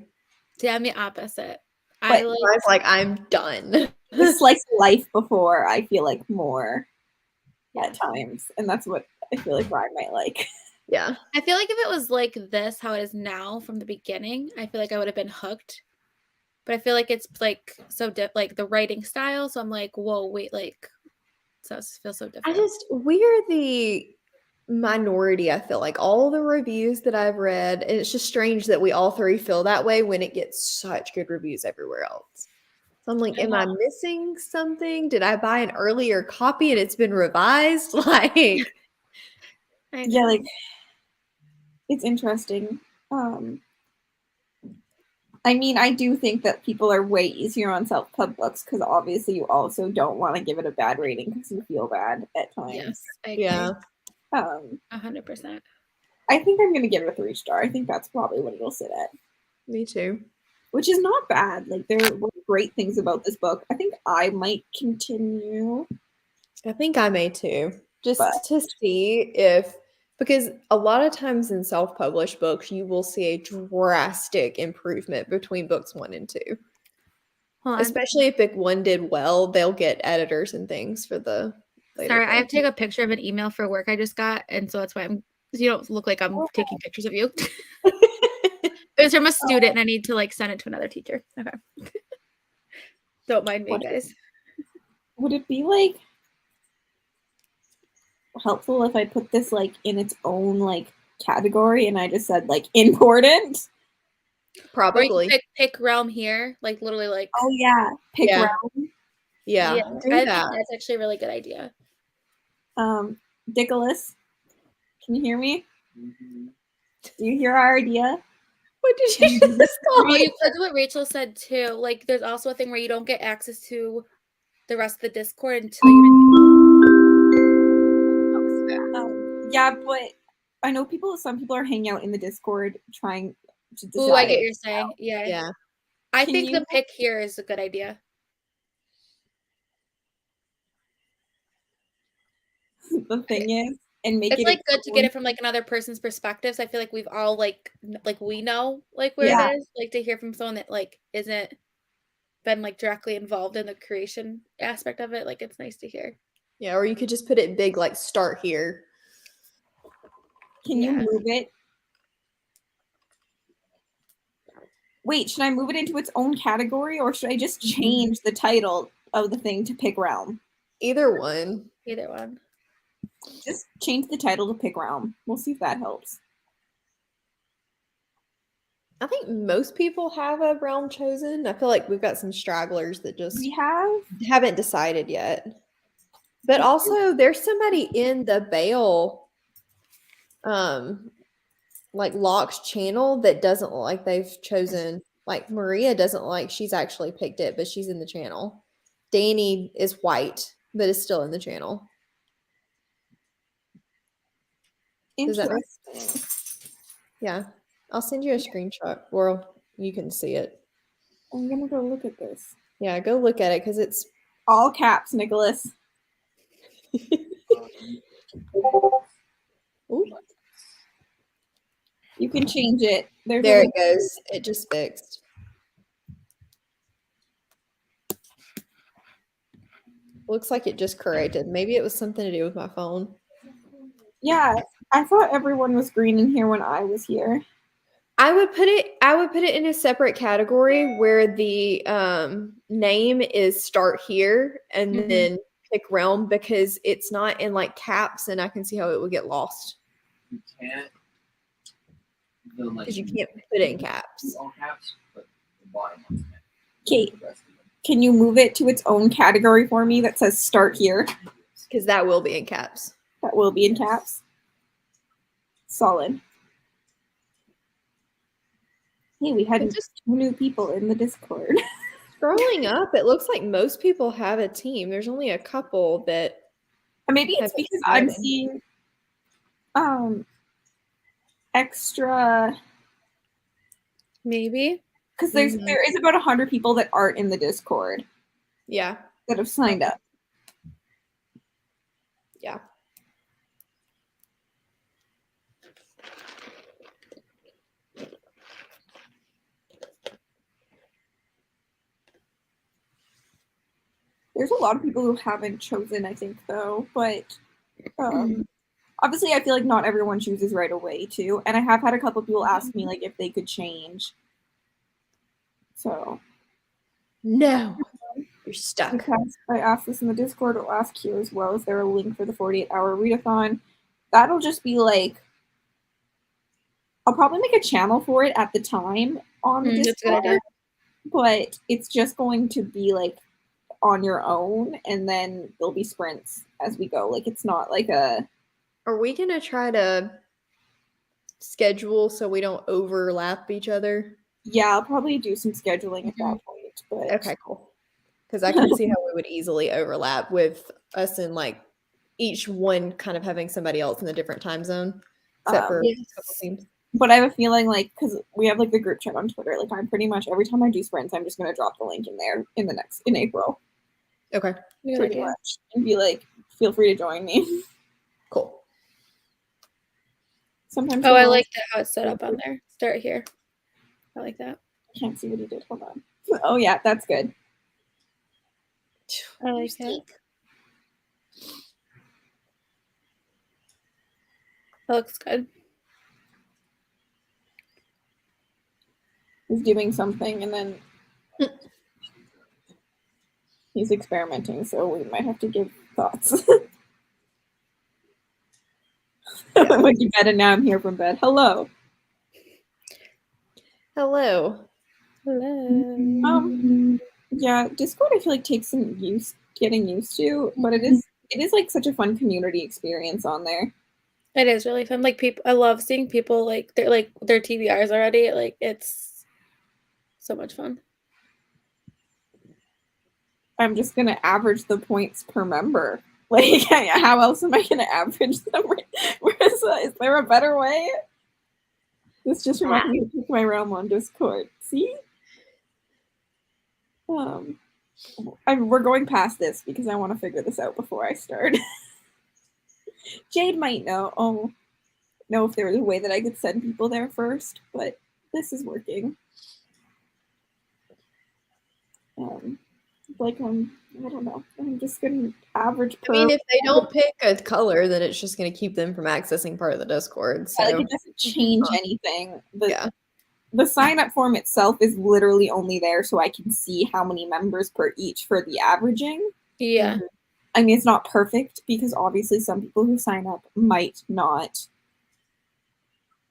Yeah, I'm the opposite. I was like, I'm done. The slice of life before, I feel like more at times, and that's what I feel like Ryan might like. Yeah, I feel like if it was like this, how it is now from the beginning, I feel like I would have been hooked. But I feel like it's like so like the writing style. So I'm like, whoa, wait, like, so it feels so different. We are the minority. I feel like all the reviews that I've read, and it's just strange that we all three feel that way when it gets such good reviews everywhere else. So I'm like, am I missing something? Did I buy an earlier copy and it's been revised? Like, yeah, like it's interesting. I mean, I do think that people are way easier on self-pub books because obviously you also don't want to give it a bad rating because you feel bad at times. Yes, I agree. yeah. 100%. I think I'm gonna give it a 3-star. I think that's probably what it'll sit at. Me too. Which is not bad. Like there were great things about this book. I think I might continue. I think I may too. Just to see if, because a lot of times in self-published books, you will see a drastic improvement between books 1 and 2. Especially if book 1 did well, they'll get editors and things for the later. Sorry, I have to take a picture of an email for work I just got, and so that's why you don't look like I'm taking pictures of you. It was from a student, and I need to like send it to another teacher. Okay. Don't mind me, guys. Would it be like helpful if I put this like in its own like category and I just said like important? Probably. Pick realm here, like literally like. Oh yeah, pick realm. Yeah, I think that's actually a really good idea. Dickolas, can you hear me? Do you hear our idea? What did you just call Oh, me? you could do what Rachel said too. Like, there's also a thing where you don't get access to the rest of the Discord until you. Yeah, but I know some people are hanging out in the Discord trying to decide. Ooh, I get what you're saying. Yeah. Yeah. I Can think you- the pick here is a good idea. The thing is, and make It's it like good to get own- it from like another person's perspective. So I feel like we've all like we know like where Yeah. it is. Like to hear from someone that like isn't been like directly involved in the creation aspect of it. Like it's nice to hear. Yeah, or you could just put it big, like start here. Can you Yeah. move it? Wait, should I move it into its own category, or should I just change the title of the thing to Pick Realm? Either one. Either one. Just change the title to Pick Realm. We'll see if that helps. I think most people have a realm chosen. I feel like we've got some stragglers that just We have haven't decided yet. But also there's somebody in the Bale like Locke's channel that doesn't look like they've chosen, like Maria doesn't look like she's actually picked it, but she's in the channel. Danny is white, but is still in the channel. Does that make interesting. Yeah. I'll send you a screenshot or you can see it. I'm gonna go look at this. Yeah, go look at it because it's All caps, Nicholas. Ooh, You can change it. There's there a it goes. It just fixed. Looks like it just corrected. Maybe it was something to do with my phone. Yeah, I thought everyone was green in here when I was here. I would put it in a separate category where the name is start here and Mhm. then pick realm because it's not in like caps and I can see how it would get lost. You can't. Because you can't put it in caps. All caps, but the bottom ones can't. Kate, The rest of them. can you move it to its own category for me that says start here? Because that will be in caps. That will be in caps. Solid. Hey, we had But just 2 new people in the Discord. scrolling up, it looks like most people have a team. There's only a couple that Maybe it's have because I'm decided. seeing extra, Maybe. because Mhm. there is about 100 people that aren't in the Discord Yeah. that have signed up. Yeah. There's a lot of people who haven't chosen, I think, though. But obviously, I feel like not everyone chooses right away, too. And I have had a couple people ask me like if they could change. So No. You're stuck. because I asked this in the Discord, I'll ask here as well. Is there a link for the 48-hour readathon? That'll just be like, I'll probably make a channel for it at the time on the That's a good Discord, idea. but it's just going to be like on your own, and then there'll be sprints as we go. Like it's not like a. Are we going to try to schedule so we don't overlap each other? Yeah, I'll probably do some scheduling at that point. But Okay, cool. Because I can see how we would easily overlap with us in like each one kind of having somebody else in a different time zone, except for Yes. a couple teams. But I have a feeling like because we have like the group chat on Twitter, like I'm pretty much every time I do sprints, I'm just gonna drop the link in there in April, Okay, Good pretty idea. much, and be like, feel free to join me. cool. Sometimes. Oh, I they'll- like that how it's set up on there. Start here. I like that. I can't see what he did. Hold on. Oh yeah, that's good. I like it. That looks good. He's doing something and then he's experimenting, so we might have to give thoughts. I went to bed and now I'm here from bed. Hello. Hello. Hello. Yeah, Discord I feel like takes some getting used to, but it is like such a fun community experience on there. It is really fun. Like people, I love seeing people like their TBRs already. Like it's so much fun. I'm just gonna average the points per member. Like, how else am I gonna average them? Is there a better way? This just reminded me to pick my realm on Discord. See? We're going past this because I want to figure this out before I start. Jade might know if there was a way that I could send people there first, but this is working. I don't know. I'm just gonna average per. I mean, if they don't pick a color, then it's just going to keep them from accessing part of the Discord. So like, it doesn't change anything. Yeah. The sign up form itself is literally only there so I can see how many members per each for the averaging. Yeah. I mean, it's not perfect because obviously some people who sign up might not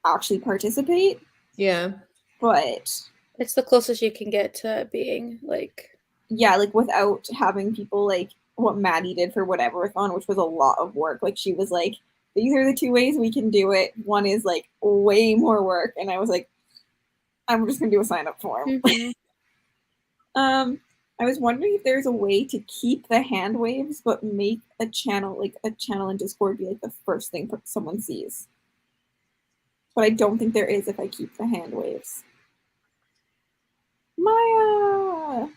actually participate. Yeah. But it's the closest you can get to being like. Yeah, like without having people like what Maddie did for Whatever-a-thon, which was a lot of work. Like she was like, these are the two ways we can do it. One is like way more work. And I was like, I'm just gonna do a sign up form. I was wondering if there's a way to keep the hand waves but make a channel in Discord be like the first thing someone sees. But I don't think there is if I keep the hand waves. Maya!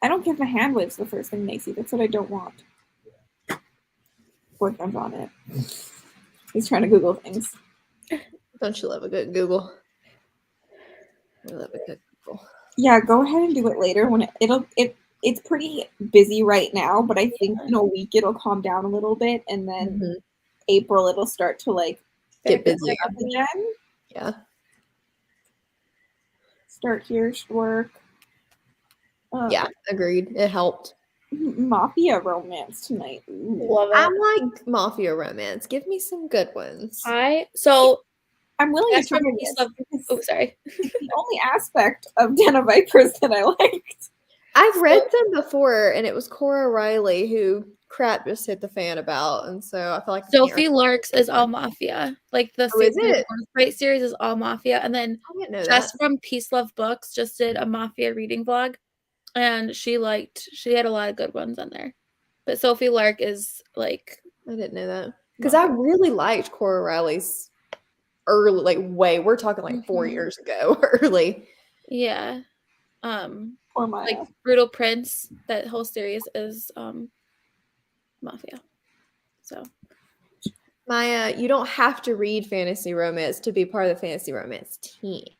I don't give the hand waves the first thing they see. That's what I don't want. Boyfriend's on it. He's trying to Google things. Don't you love a good Google? I love a good Google. Yeah, go ahead and do it later when it's pretty busy right now, but I think in a week it'll calm down a little bit, and then April it'll start to like get busy again. Yeah. Start here should work. Yeah, agreed. It helped. Mafia romance tonight. Ooh. Love it. I like mafia romance. Give me some good ones. I'm willing to try this. Oh, sorry. It's the only aspect of Den of Vipers that I liked. I've read them before, and it was Cora Riley who crap just hit the fan about, and so I feel like Sophie Lark's is all mafia. Like the Right series is all mafia, and then Jess from Peace Love Books just did a mafia reading vlog, and she had a lot of good ones on there. But Sophie Lark is like, I didn't know that because I really liked Cora Riley's early, like we're talking like 4 years ago, early. Yeah. Like Brutal Prince, that whole series is mafia. So Maya, you don't have to read fantasy romance to be part of the fantasy romance team. You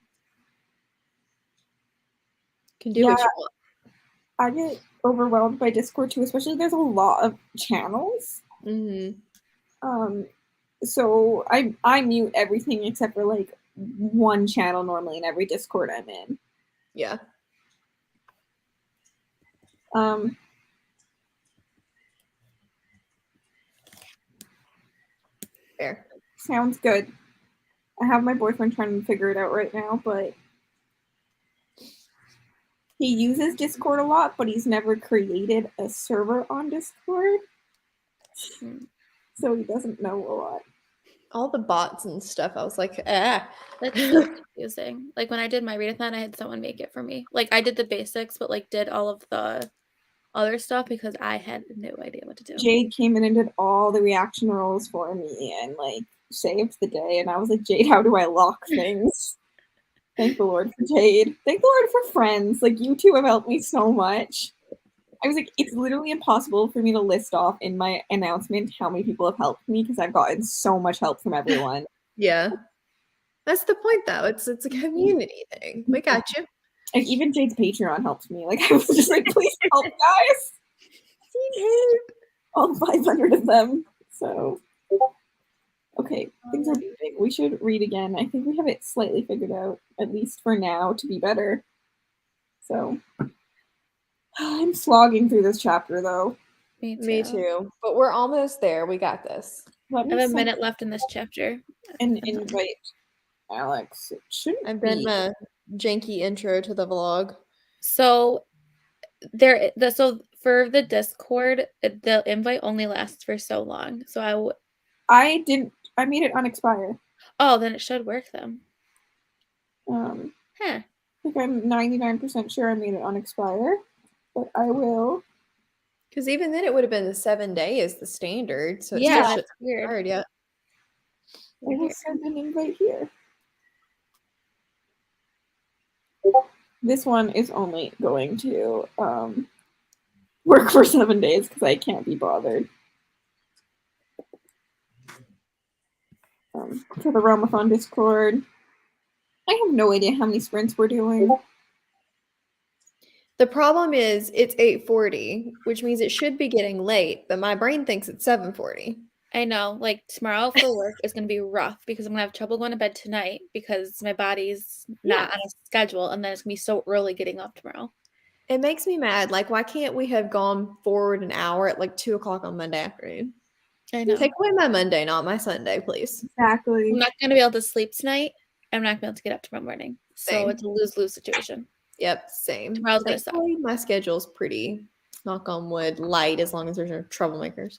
can do what you want. I get overwhelmed by Discord too, especially there's a lot of channels. So I mute everything except for like one channel normally in every Discord I'm in. Yeah. Fair. Sounds good. I have my boyfriend trying to figure it out right now, but he uses Discord a lot, but he's never created a server on Discord. So he doesn't know a lot. All the bots and stuff, I was like, That's so confusing. Like when I did my readathon, I had someone make it for me. Like I did the basics, but like did all of the other stuff because I had no idea what to do. Jade came in and did all the reaction rolls for me and like saved the day. And I was like, Jade, how do I lock things? Thank the Lord for Jade. Thank the Lord for friends. Like you two have helped me so much. I was like, it's literally impossible for me to list off in my announcement how many people have helped me because I've gotten so much help from everyone. Yeah. That's the point though. It's a community thing. We got you. Like even Jade's Patreon helped me. Like I was just like, please help, guys. All 500 of them. So okay, things are moving. We should read again. I think we have it slightly figured out, at least for now, to be better. So I'm slogging through this chapter though. Me too. But we're almost there. We got this. I have a minute left in this chapter. And invite Alex. It shouldn't I've been a janky intro to the vlog. So so for the Discord, the invite only lasts for so long. So I made it unexpire. oh, then it should work then. Huh. Huh. I think I'm 99% sure I made it unexpire, but I will. Because even then, it would have been the 7 day is the standard, so it Yeah, still that's shouldn't have weird. expired yet. I will send an invite here. This one is only going to work for 7 days because I can't be bothered. To the Realmathon Discord. I have no idea how many sprints we're doing. The problem is it's 8:40, which means it should be getting late, but my brain thinks it's 7:40. I know, like tomorrow for work is going to be rough because I'm going to have trouble going to bed tonight because my body's not on a schedule, and then it's going to be so early getting up tomorrow. It makes me mad. Like, why can't we have gone forward an hour at like 2 o'clock on Monday afternoon? I know. Take away my Monday, not my Sunday, please. Exactly. I'm not going to be able to sleep tonight. I'm not going to be able to get up tomorrow morning. So Same. it's a lose-lose situation. Yep, same. Tomorrow's gonna suck. Thankfully, my schedule's pretty, knock on wood, light as long as there's no troublemakers.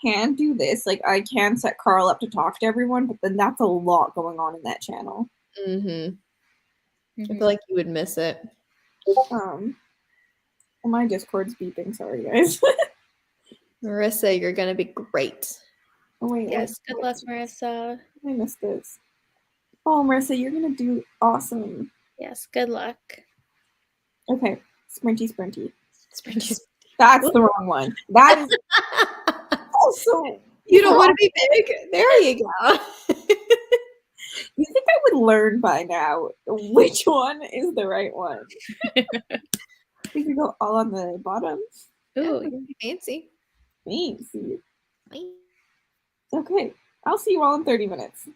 Can do this. Like, I can set Carl up to talk to everyone, but then that's a lot going on in that channel. Mm-hmm. I feel like you would miss it. Well, my Discord's beeping. Sorry, guys. Marissa, you're going to be great. Oh, wait. Yes, good luck, Marissa. I missed this. Oh, Marissa, you're going to do awesome. Yes, good luck. Okay. Sprinty. Sprinty. That's the wrong one. That is also. You don't want to be big? There you go. You think I would learn by now which one is the right one? We could go all on the bottom. Ooh, Fancy. Fancy. Okay. I'll see you all in 30 minutes.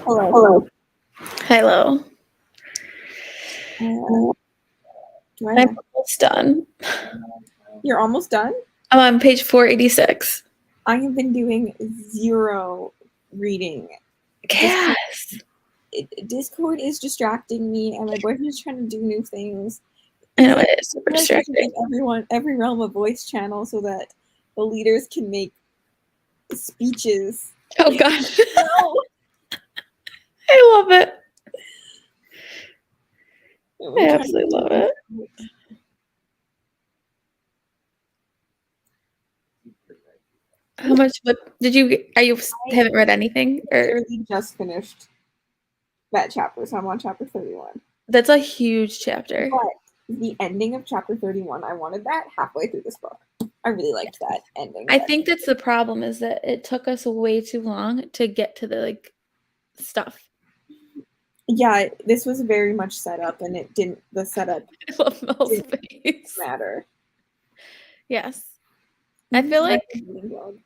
Hello. Hello. Do I I'm have- almost done. You're almost done? I'm on page 486. I have been doing 0 reading. Yes. Discord is distracting me, and my boyfriend is trying to do new things. I know it is super I feel like we should distracting. give every realm a voice channel so that the leaders can make speeches. Oh gosh. No. I love it. We're I trying absolutely to- love it. How much? What did you? Are you haven't read anything? Or literally just finished that chapter, so I'm on chapter 31. that's a huge chapter. But the ending of chapter 31, I wanted that halfway through this book. I really liked that ending. I think that's the problem is that it took us way too long to get to the like stuff. Yeah, this was very much set up, and it didn't. The setup I love Mel's face. matter. Yes. I feel like Blog.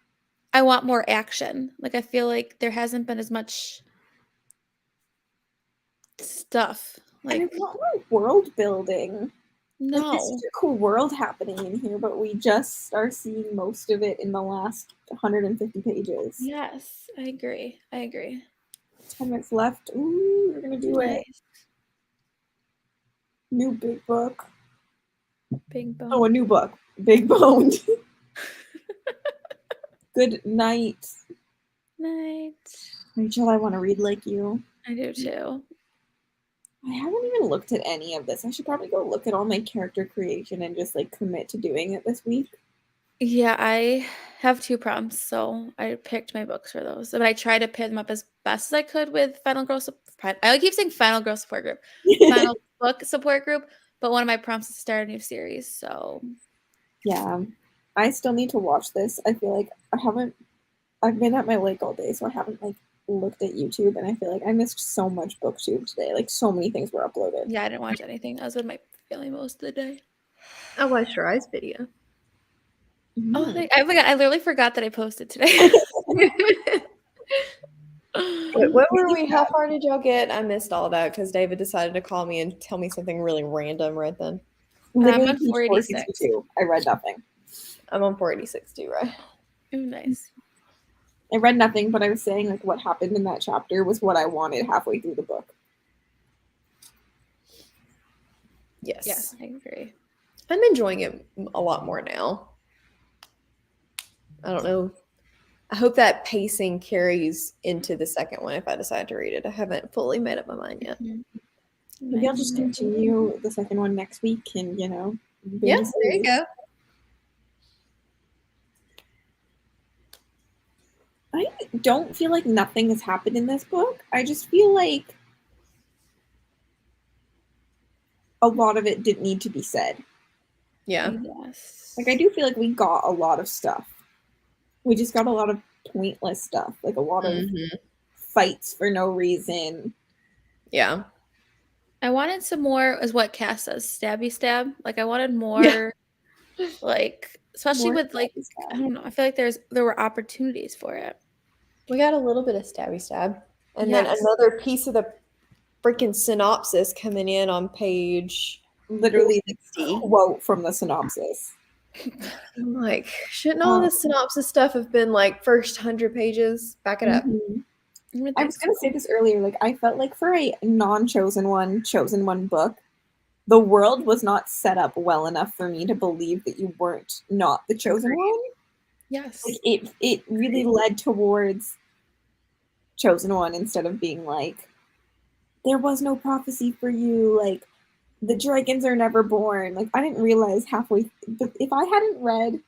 I want more action. Like I feel like there hasn't been as much stuff. And Like it's not like world building. Like no. there's such a cool world happening in here, but we just are seeing most of it in the last 150 pages. Yes, I agree. 10 minutes left. Ooh, we're gonna do it. Nice. New big book. Big bone. Oh, a new book. Big boned. Good night. Night. Rachel, I want to read like you. I do too. I haven't even looked at any of this. I should probably go look at all my character creation and just like commit to doing it this week. Yeah, I have 2 prompts, so I picked my books for those. But I tried to pair them up as best as I could with Final Girl Support. I keep saying Final Girl Support Group, Final Book Support Group. But one of my prompts is to start a new series. So Yeah, I still need to watch this. I feel like I've been at my lake all day, so I haven't like looked at YouTube, and I feel like I missed so much booktube today. Like so many things were uploaded. yeah, I didn't watch anything. I was with my family most of the day. I watched your eyes video. Oh, I literally forgot that I posted today. Wait, what were we? How far did y'all get? I missed all that because David decided to call me and tell me something really random right then. Literally on page 486. 462. I read nothing. I'm on 486 too, right? Oh, nice. I read nothing, but I was saying like what happened in that chapter was what I wanted halfway through the book. Yes. I agree. I'm enjoying it a lot more now. I don't know. I hope that pacing carries into the second one if I decide to read it. I haven't fully made up my mind yet. Maybe I'll just continue the second one next week and, binge Yes, there you these. go. I don't feel like nothing has happened in this book. I just feel like a lot of it didn't need to be said. Yeah. Yes. Like, I do feel like we got a lot of stuff. We just got a lot of pointless stuff. Like, a lot of fights for no reason. Yeah. I wanted some more, is what Cass says, stabby stab. Like, I wanted more, like, especially More with, like, stabby stab. I don't know. I feel like there were opportunities for it. We got a little bit of stabby stab. And then Yes. another piece of the freaking synopsis coming in on page Literally the 60. quote from the synopsis. I'm like, shouldn't all this synopsis stuff have been like first 100 pages? Back it up. Mhm. I was going to say this earlier. Like, I felt like for a chosen one book, the world was not set up well enough for me to believe that you weren't not the chosen one. Yes. Like, it really led towards chosen one instead of being like, there was no prophecy for you. Like, the dragons are never born. Like, I didn't realize halfway. But if I hadn't read,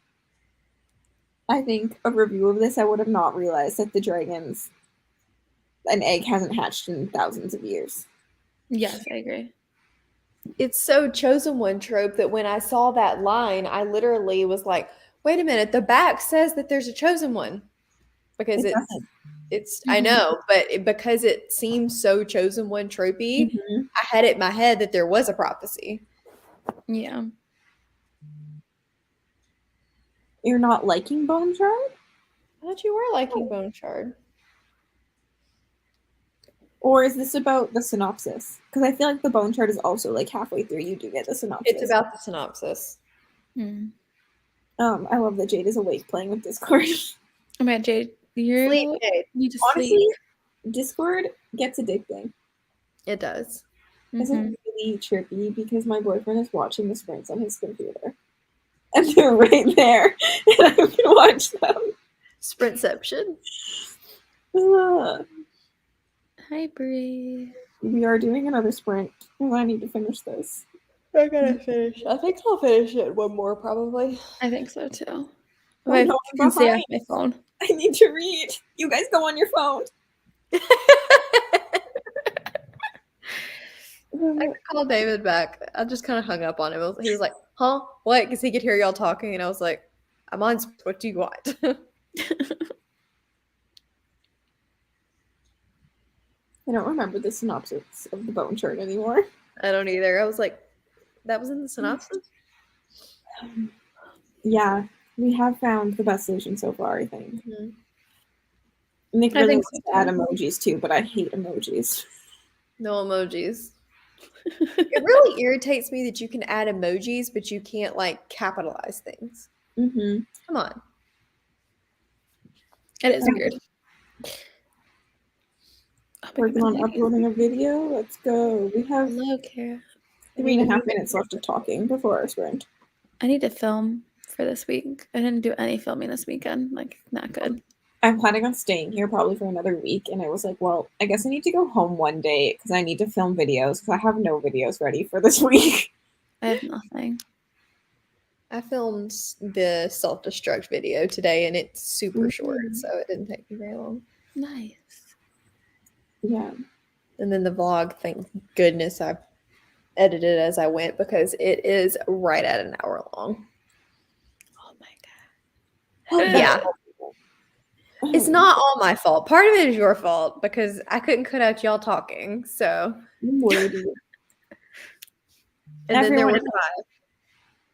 I think, a review of this, I would have not realized that the dragons, an egg hasn't hatched in thousands of years. Yes, I agree. It's so chosen one trope that when I saw that line, I literally was like, wait a minute, the back says that there's a chosen one. Because it's I know, but because it seems so chosen one tropey, I had it in my head that there was a prophecy. Yeah. You're not liking Bone Shard? I thought you were liking Bone Shard. Or is this about the synopsis? Because I feel like the bone chart is also like halfway through. You do get the synopsis. It's about the synopsis. I love that Jade is awake playing with Discord. Oh man, Jade, you Sleep, Jade. need to Honestly, sleep. Discord gets addicting. It does. It's Mhm. really trippy because my boyfriend is watching the sprints on his computer. And they're right there. And I can watch them. Sprintception. Hi, Bree. We are doing another sprint. And I need to finish this. I gotta finish. I think I'll finish it one more probably. I think so too. Oh, I no, I'm can stay off behind. my phone. I need to read. You guys go on your phone. I called David back. I just kind of hung up on him. He was like, huh? What? Because he could hear y'all talking. And I was like, I'm on. What do you want? I don't remember the synopsis of the bone chart anymore. I don't either. I was like, that was in the synopsis? Yeah, we have found the best solution so far, I think. Mhm. Nick I really think wants so, to add too. emojis too, but I hate emojis. No emojis. It really irritates me that you can add emojis, but you can't like capitalize things. Mm-hmm. Come on. It is weird. Oh my Working on goodness. uploading a video. Let's go. We have Hello, Kara. 3.5 minutes left of talking before our sprint. I need to film for this week. I didn't do any filming this weekend. Like, not good. I'm planning on staying here probably for another week, and I was like, well, I guess I need to go home one day because I need to film videos because I have no videos ready for this week. I have nothing. I filmed the self-destruct video today and it's super short, so it didn't take me very long. Nice. Yeah. And then the vlog, thank goodness I edited as I went because it is right at an hour long. Oh my god. Yeah. It's not all my fault. Part of it is your fault because I couldn't cut out y'all talking. So, Wordy. and then there were Everyone- five.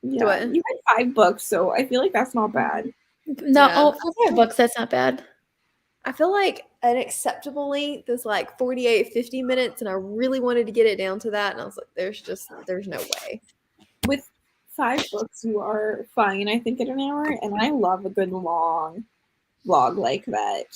Yeah, what? you had 5 books, so I feel like that's not bad. No, Yeah. for 5 books, that's not bad. I feel like an acceptable length is like 48, 50 minutes, and I really wanted to get it down to that. And I was like, there's no way. With 5 books, you are fine, I think, in an hour, and I love a good long vlog like that.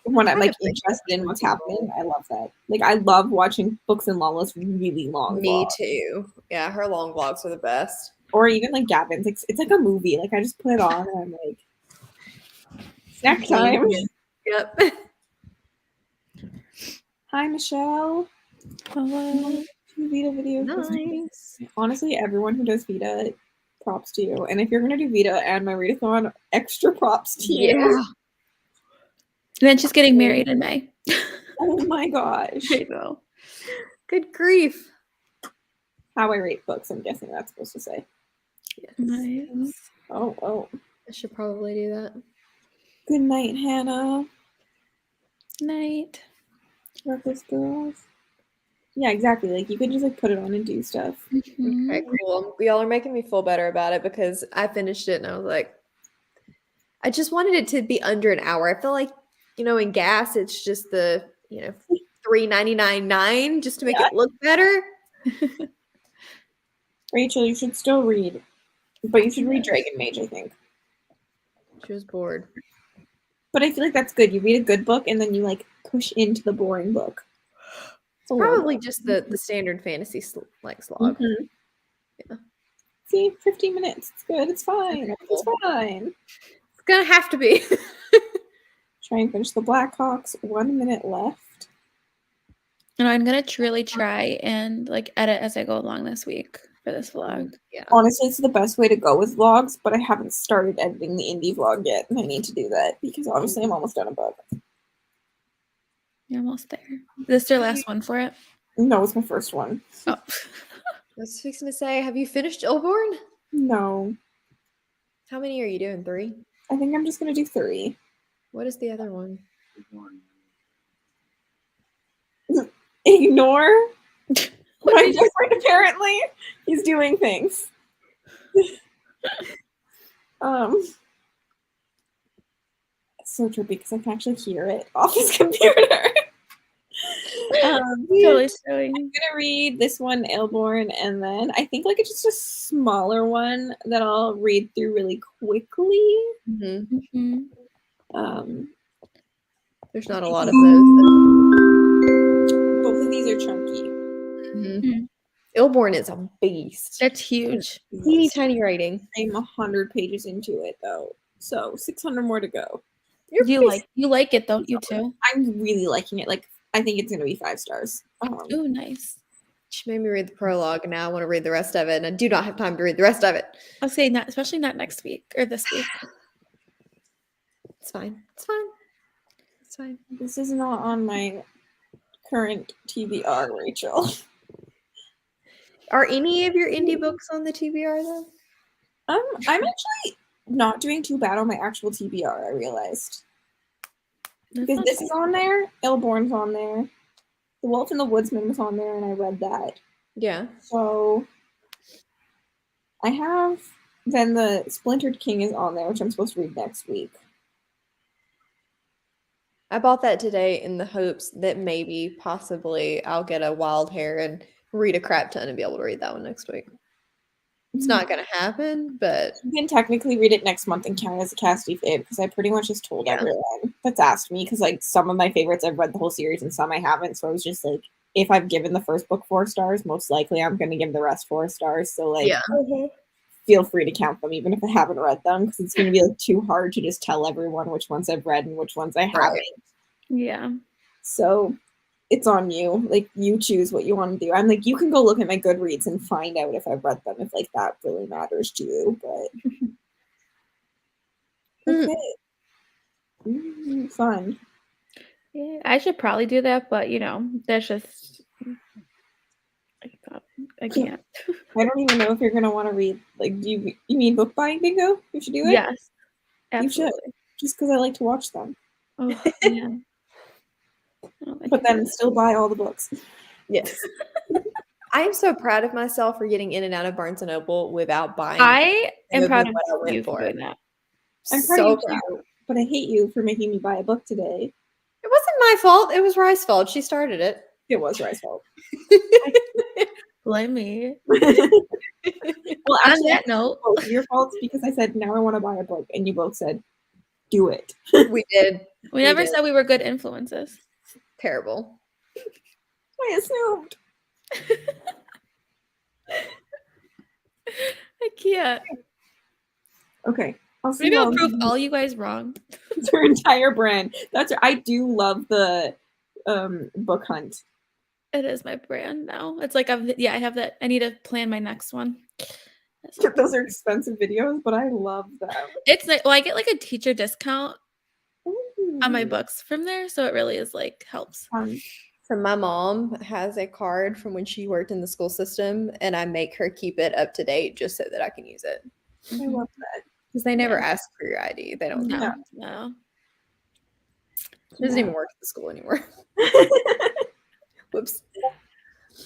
When I'm like interested in what's happening, I love that. Like, I love watching Books and Lala's really long Me vlogs. too. Yeah, her long vlogs are the best. Or even like Gavin's. It's like a movie. Like, I just put it on and I'm like, snack time. Yep. Hi, Michelle. Hello. Vita video. Nice. Honestly, everyone who does Vita, props to you. And if you're gonna do Vita and my readathon, extra props to you. Yeah. And then she's getting married in May. Oh my gosh. I know. Good grief. How I rate books, I'm guessing that's supposed to say. Yes. Nice. Oh. I should probably do that. Good night, Hannah. Night. Reckless girls. Yeah, exactly. Like, you could just like put it on and do stuff. Mhm. Okay, cool. Y'all are making me feel better about it because I finished it and I was like, I just wanted it to be under an hour. I feel like, in gas, it's just the, $3.99.9 just to make it look better. Rachel, you should still read. But you should read Dragon Mage, I think. She was bored. But I feel like that's good. You read a good book and then you like push into the boring book. So Probably just the standard fantasy slog. Mhm. Yeah. See, 15 minutes. It's good. It's fine. Okay, It's cool. fine. It's gonna have to be. Try and finish the Blackhawks. 1 minute left. And I'm gonna really try and like edit as I go along this week for this vlog. Yeah. Honestly, it's the best way to go with vlogs, but I haven't started editing the indie vlog yet, and I need to do that because obviously I'm almost done a book. You're almost there. Is this your last one for it? No, it's my first one. Oh. I was fixing to say, have you finished Illborn? No, How many are you doing? 3? I think I'm just gonna do 3. What is the other one? Ignore my boyfriend. Apparently, he's doing things. It's so trippy because I can actually hear it off his computer. Totally Cute. silly. I'm gonna read this one, Airborne, and then I think like it's just a smaller one that I'll read through really quickly. Mhm. Mhm. There's not a lot of those. Both of these are chunky. Mhm. Illborn is a beast. That's huge. Teeny tiny writing. I'm 100 pages into it though, so 600 more to go. You're You pretty- like it, don't you too? I'm really liking it. Like I think it's gonna be 5 stars. Oh, nice. She made me read the prologue, and now I want to read the rest of it, and I do not have time to read the rest of it. I'll say not, especially not next week or this week. It's fine. It's fine. It's fine. This is not on my current TBR, Rachel. Are any of your indie books on the TBR though? I'm actually not doing too bad on my actual TBR. I realized because this is on there, Airborne's on there, The Wolf and the Woodsman was on there, and I read that. Yeah. So I have then the Splintered King is on there, which I'm supposed to read next week. I bought that today in the hopes that maybe, possibly, I'll get a wild hair and read a crap ton and be able to read that one next week. It's not going to happen, but You can technically read it next month and count as a Cassidy fave because I pretty much just told Yeah. everyone that's asked me because like some of my favorites I've read the whole series and some I haven't. So I was just like, if I've given the first book 4 stars, most likely I'm going to give the rest 4 stars. So like, yeah. feel free to count them even if I haven't read them because it's going to be like too hard to just tell everyone which ones I've read and which ones I haven't. Yeah. So it's on you. Like you choose what you want to do. I'm like, you can go look at my Goodreads and find out if I've read them, if like that really matters to you. But okay. Fun. Yeah, I should probably do that, but that's just I can't. I don't even know if you're gonna want to read. Like, do you mean book buying bingo? You should do it. Yes, You should. absolutely. Just because I like to watch them, Oh man. Oh, I but can do then that. still buy all the books. Yes. I am so proud of myself for getting in and out of Barnes and Noble without buying. I am more proud than of what I went you for for. doing that. I'm proud So of you too, but I hate you for making me buy a book today. It wasn't my fault. It was Rye's fault. She started it. It was Rice's fault. Blame me. Well, On actually, that note, both of your faults because I said now I want to buy a book, and you both said do it. We did. we never did. said we were good influences. Terrible. I assumed. I can't. Okay, I'll see Maybe you I'll all. prove all you guys wrong. It's your entire brand. I do love the book hunt. It is my brand now. It's like I have that. I need to plan my next one. Those are expensive videos, but I love them. It's like, well, I get like a teacher discount on my Ooh. books from there, so it really is like helps. So my mom has a card from when she worked in the school system, and I make her keep it up to date just so that I can use it. I love that. Because they never Yeah. ask for your ID. They don't. No, Yeah. no. She doesn't even work at the school anymore. Whoops.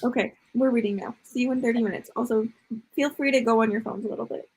Okay, we're reading now. See you in 30 minutes. Also, feel free to go on your phones a little bit.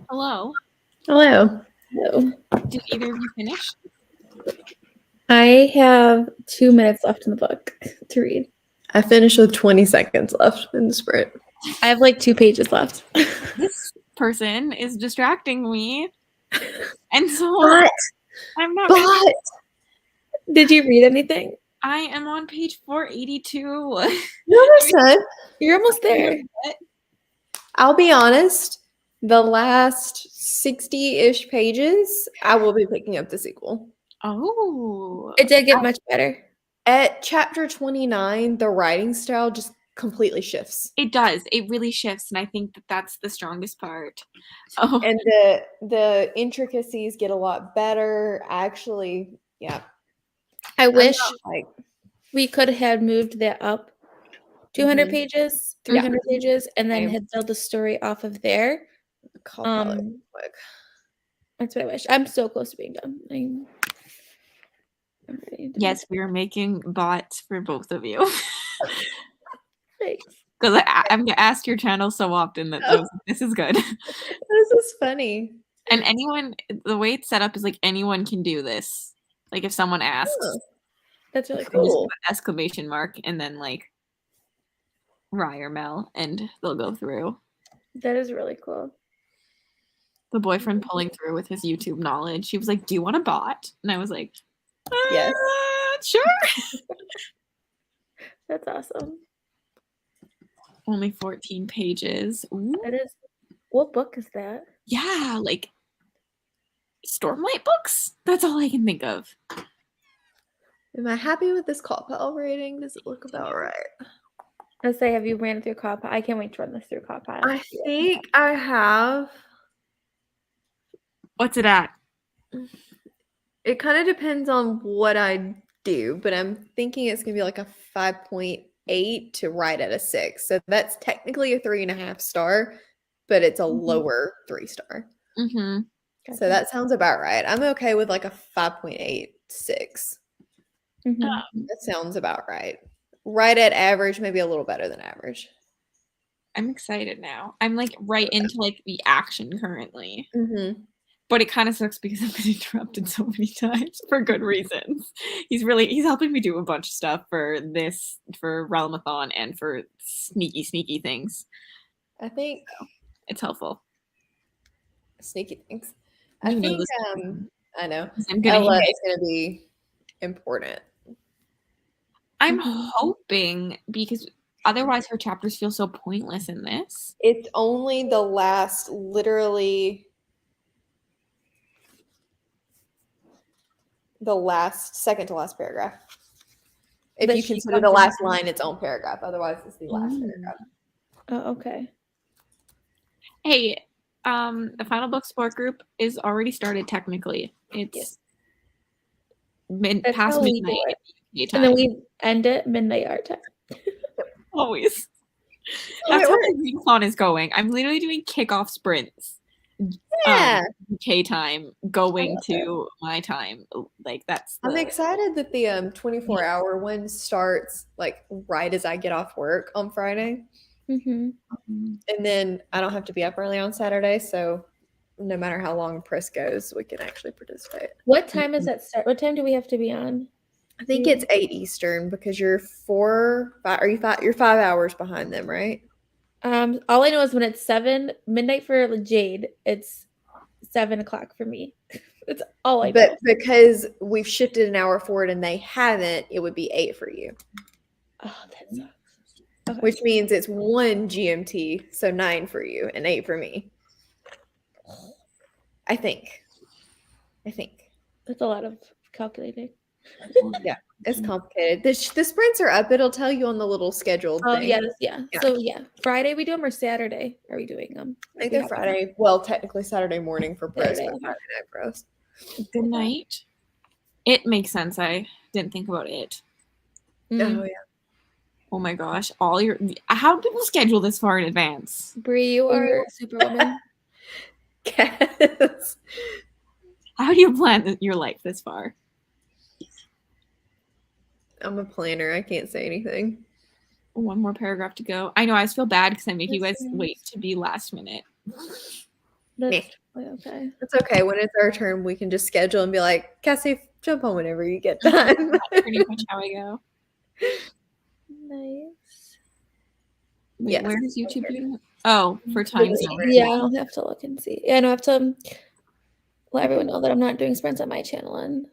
Hello. Hello. So Did either of you finish? I have 2 minutes left in the book to read. I finished with 20 seconds left in the sprint. I have like 2 pages left. This person is distracting me. And so But I'm not. Did you read anything? I am on page 482. no, son. You're almost there. I'll be honest. The last 60-ish pages, I will be picking up the sequel. Oh. It did get much better. At chapter 29, the writing style just completely shifts. It does. It really shifts, and I think that that's the strongest part. Oh, And the intricacies get a lot better. Actually, yeah. I wish Like we could have moved that up 200 Mhm. pages, Yeah. 300 pages, and then Same. had built the story off of there. call out real quick. That's what I wish. I'm so close to being done. I'm ready to yes, we are making bots for both of you. Thanks. Because I'm gonna ask your channel so often that this is good. This is funny. And anyone, the way it's set up is like anyone can do this. Like if someone asks, Oh, That's really you can just cool. put exclamation mark and then like Rye or Mel, and they'll go through. That is really cool. The boyfriend pulling through with his YouTube knowledge. He was like, "Do you want a bot?" And I was like, Yes. Sure." That's awesome. Only 14 pages. Ooh. That is. What book is that? Yeah, like Stormlight books. That's all I can think of. Am I happy with this call pile rating? Does it look about right? Let's say, have you ran it through Copilot? I can't wait to run this through Copilot. I think I have. What's it at? It kind of depends on what I do, but I'm thinking it's gonna be like a 5.8 to right at a 6. So that's technically a 3.5 star, but it's a lower 3-star. Mm-hmm. So that sounds about right. I'm okay with like a 5.86. Mhm. That sounds about right. Right at average, maybe a little better than average. I'm excited now. I'm like right into like the action currently. Mm-hmm. But it kind of sucks because I've been interrupted so many times for good reasons. He's helping me do a bunch of stuff for Realmathon and for sneaky things. I think It's helpful. sneaky things. You I know think this. I know. I'm gonna Ella hit is going to be important. I'm hoping because otherwise her chapters feel so pointless in this. It's only the last, literally, the last, second to last paragraph. If But you she consider the comes in- last line its own paragraph, otherwise it's the last paragraph. Oh, okay. Hey, the Final Book Support Group is already started technically. It's That's past how we do midnight it. UK time. And then we end at midnight our time. Always. Oh, That's it how works. my readathon is going. I'm literally doing kickoff sprints. Yeah. UK time going love to my time. Like that's I'm the excited that the 24-hour one starts like right as I get off work on Friday. Mm-hmm. And then I don't have to be up early on Saturday, so no matter how long press goes, we can actually participate. What time is that start? What time do we have to be on? I think it's 8 Eastern because you're 5 hours behind them, right? All I know is when it's 7 midnight for Jade, it's 7 o'clock for me. That's all I know. But because we've shifted an hour forward and they haven't, it would be 8 for you. Oh, that sucks. Okay. Which means it's 1 GMT, so 9 for you and 8 for me. I think. That's a lot of calculating. Yeah, it's complicated. The sprints are up. It'll tell you on the little scheduled Oh, thing. yeah. Yeah. So, yeah. Friday we do them or Saturday are we doing them? I think they're Friday. Well, technically Saturday morning for press, Saturday, but okay. Friday night for us. good night. It makes sense. I didn't think about it. Mm. Oh, yeah. Oh my gosh. How do people schedule this far in advance? Bree, you are Superwoman. Yes. How do you plan your life this far? I'm a planner. I can't say anything. One more paragraph to go. I know I just feel bad because I make you guys That's nice. wait to be last minute. That's okay. It's okay. When it's our turn, we can just schedule and be like, Cassie, jump on whenever you get time. That's pretty much how I go. Nice. Wait, Yes. where does YouTube do? Oh, for time zone. Yeah, I'll have to look and see. Yeah, and I have to let everyone know that I'm not doing sprints on my channel on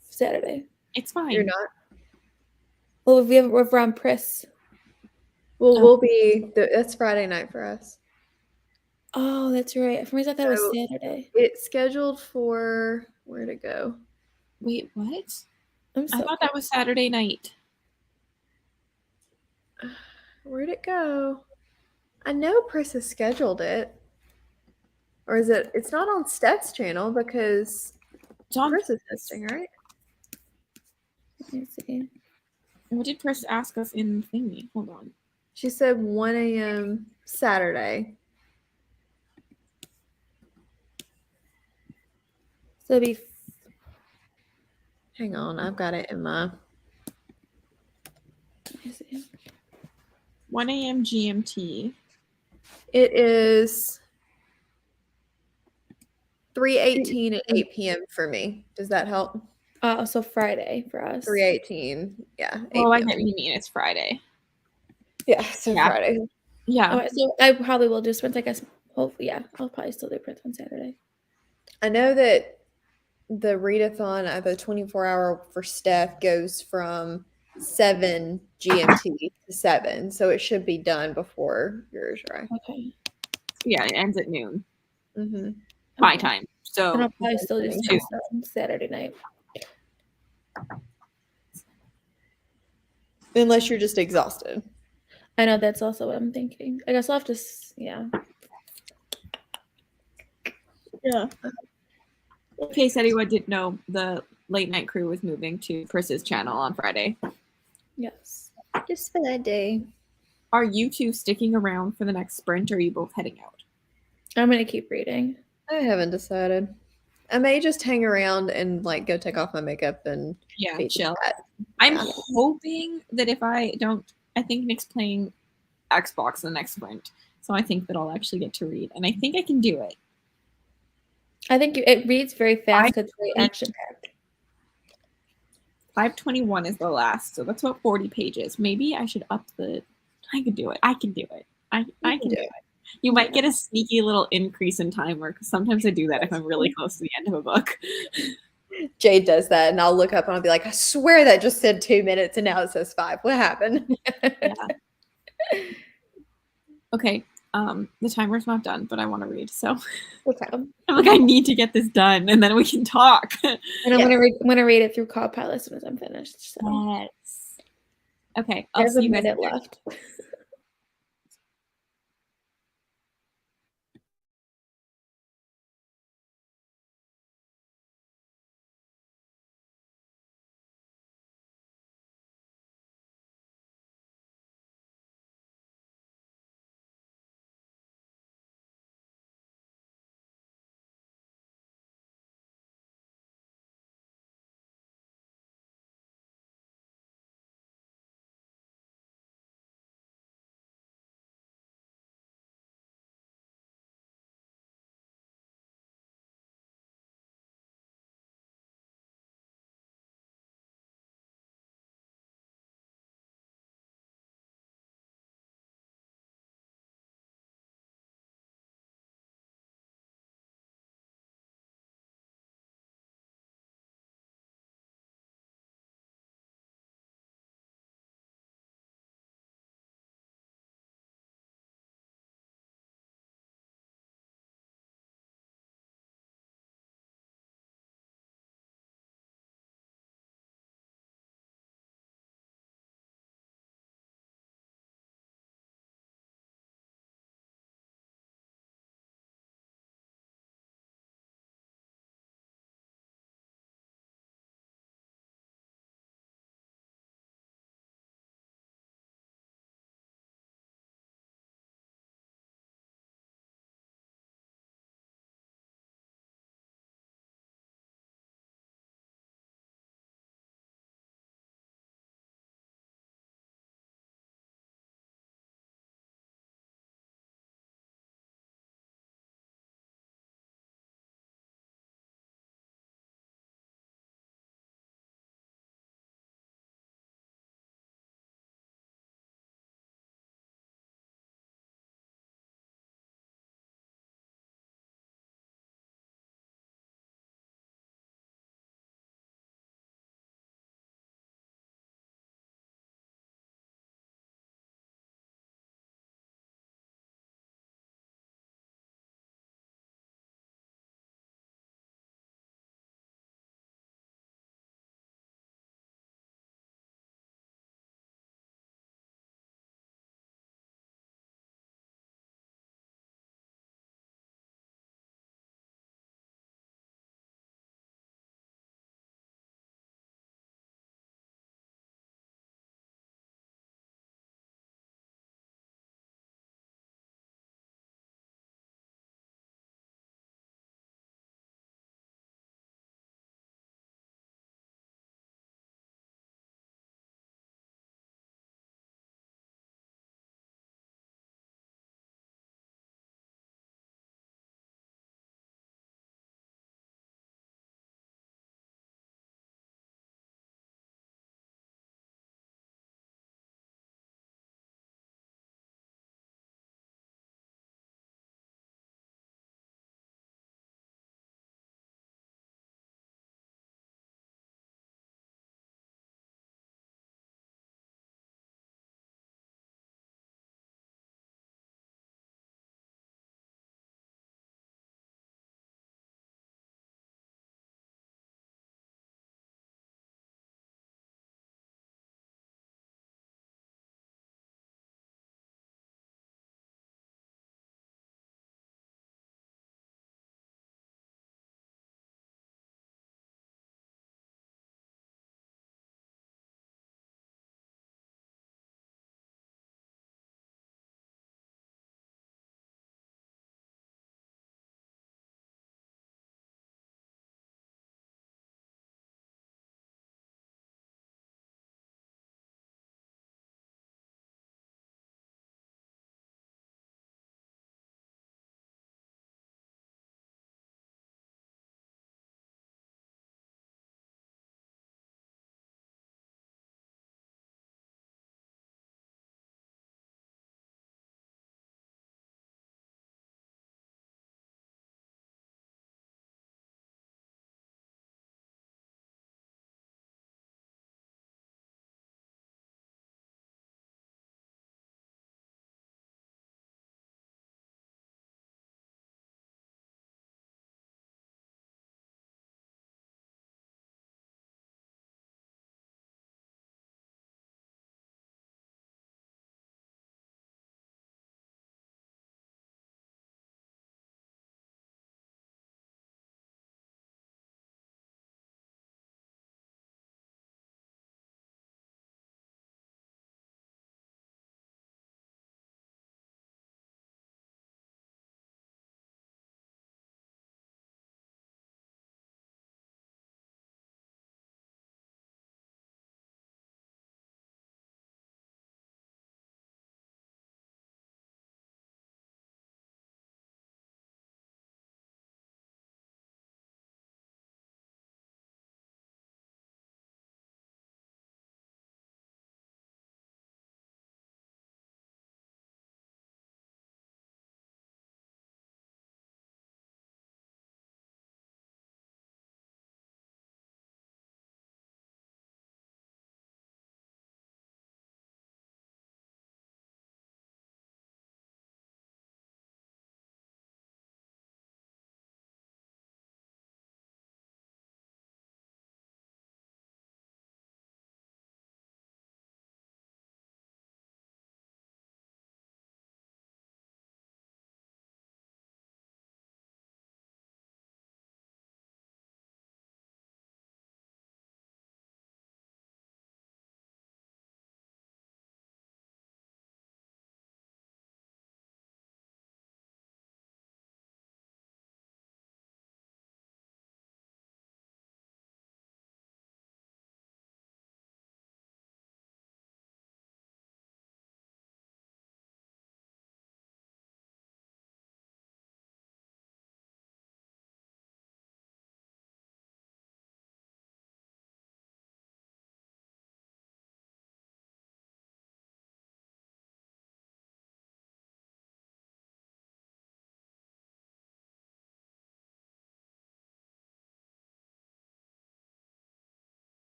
Saturday. It's fine. You're not. Well, we're on Priss. Well, we'll be. That's Friday night for us. Oh, that's right. For me, I thought it was So- Saturday. It's scheduled for where'd it go? Wait, what? I'm I so thought that was Saturday night. Where'd it go? I know Chris has scheduled it. Or is it? It's not on Steph's channel because It's on. Chris is hosting, right? Let me see. What did Chris ask us in thingy? Hold on. She said 1 a.m. Saturday. So it'll be Hang on, I've got it in my. let me see. 1 a.m. GMT. It is 3:18 at 8 p.m. for me. Does that help? So Friday for us. 3:18. Yeah. 8 Oh, I p.m. get what you mean. It's Friday. Yeah, so Yeah. Friday. Yeah. Okay, so I probably will do sprints. I guess. Hopefully, yeah. I'll probably still do prints on Saturday. I know that the readathon, the 24-hour for Steph, goes from 7 GMT to 7, so it should be done before yours, right? Okay. Yeah, it ends at noon. Mm-hmm. My Okay. time. And So I'll probably still do Two. sprints on Saturday night. Unless you're just exhausted. I know that's also what I'm thinking. I guess I'll have to. Yeah. yeah. In case anyone didn't know, the late night crew was moving to Chris's channel on Friday. Yes. Just for that day. Are you two sticking around for the next sprint, or are you both heading out? I'm gonna keep reading. I haven't decided. I may just hang around and like go take off my makeup and Yeah, feed the chill. cat. I'm Yeah. hoping that if I don't, I think Nick's playing Xbox the next sprint, so I think that I'll actually get to read, and I think I can do it. I think it reads very fast because it's very action packed. 521 is the last, so that's about 40 pages. Maybe I should up the. I could do it. I can do it. I can do it. You might get a sneaky little increase in timer because sometimes I do that if I'm really close to the end of a book. Jade does that, and I'll look up and I'll be like, I swear that just said 2 minutes, and now it says 5. What happened? Yeah. Okay. The timer's not done, but I want to read, so Okay. I'm like, I need to get this done, and then we can talk. And I'm gonna read it through Copilot as soon as I'm finished. So Yes. Okay. I'll there's see a you guys minute later. left.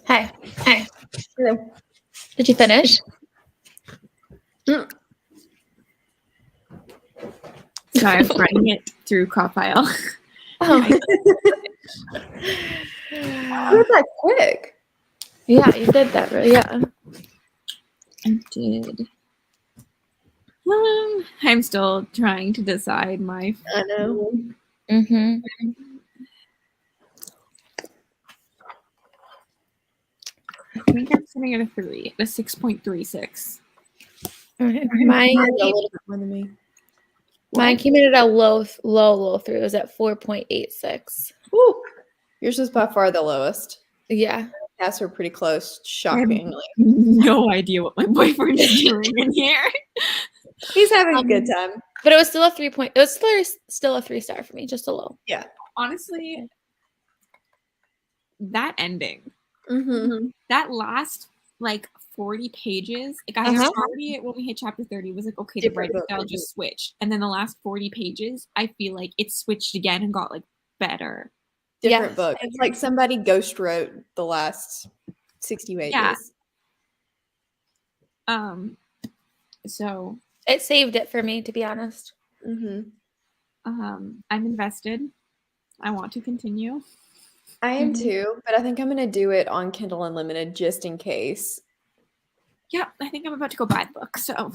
Hi. Hello. Did you finish? So I was writing it through Copile. Oh. You were that quick. Yeah, you did that. Really, yeah. I did. I'm still trying to decide my. I know. Mm-hmm. I think I'm sitting at a 3, a 6.36. Mine Mine's a little bit more than me. came in at a low 3. It was at 4.86. Woo. Yours was by far the lowest. Yeah. Casts were pretty close, shockingly. No idea what my boyfriend is doing in here. He's having a good time. But it was still a 3 point. It was still a 3-star for me, just a low. Yeah. Honestly, that ending, Mm-hmm. that last like 40 pages, like I already when we hit chapter 30 was like, okay, the Different writing book. style just switched. And then the last 40 pages, I feel like it switched again and got like better. Different Yes, book. I It's like somebody ghost wrote the last 60 pages. Yeah. So It saved it for me, to be honest. Mm-hmm. I'm invested. I want to continue. I am too, but I think I'm going to do it on Kindle Unlimited just in case. Yeah, I think I'm about to go buy the book, so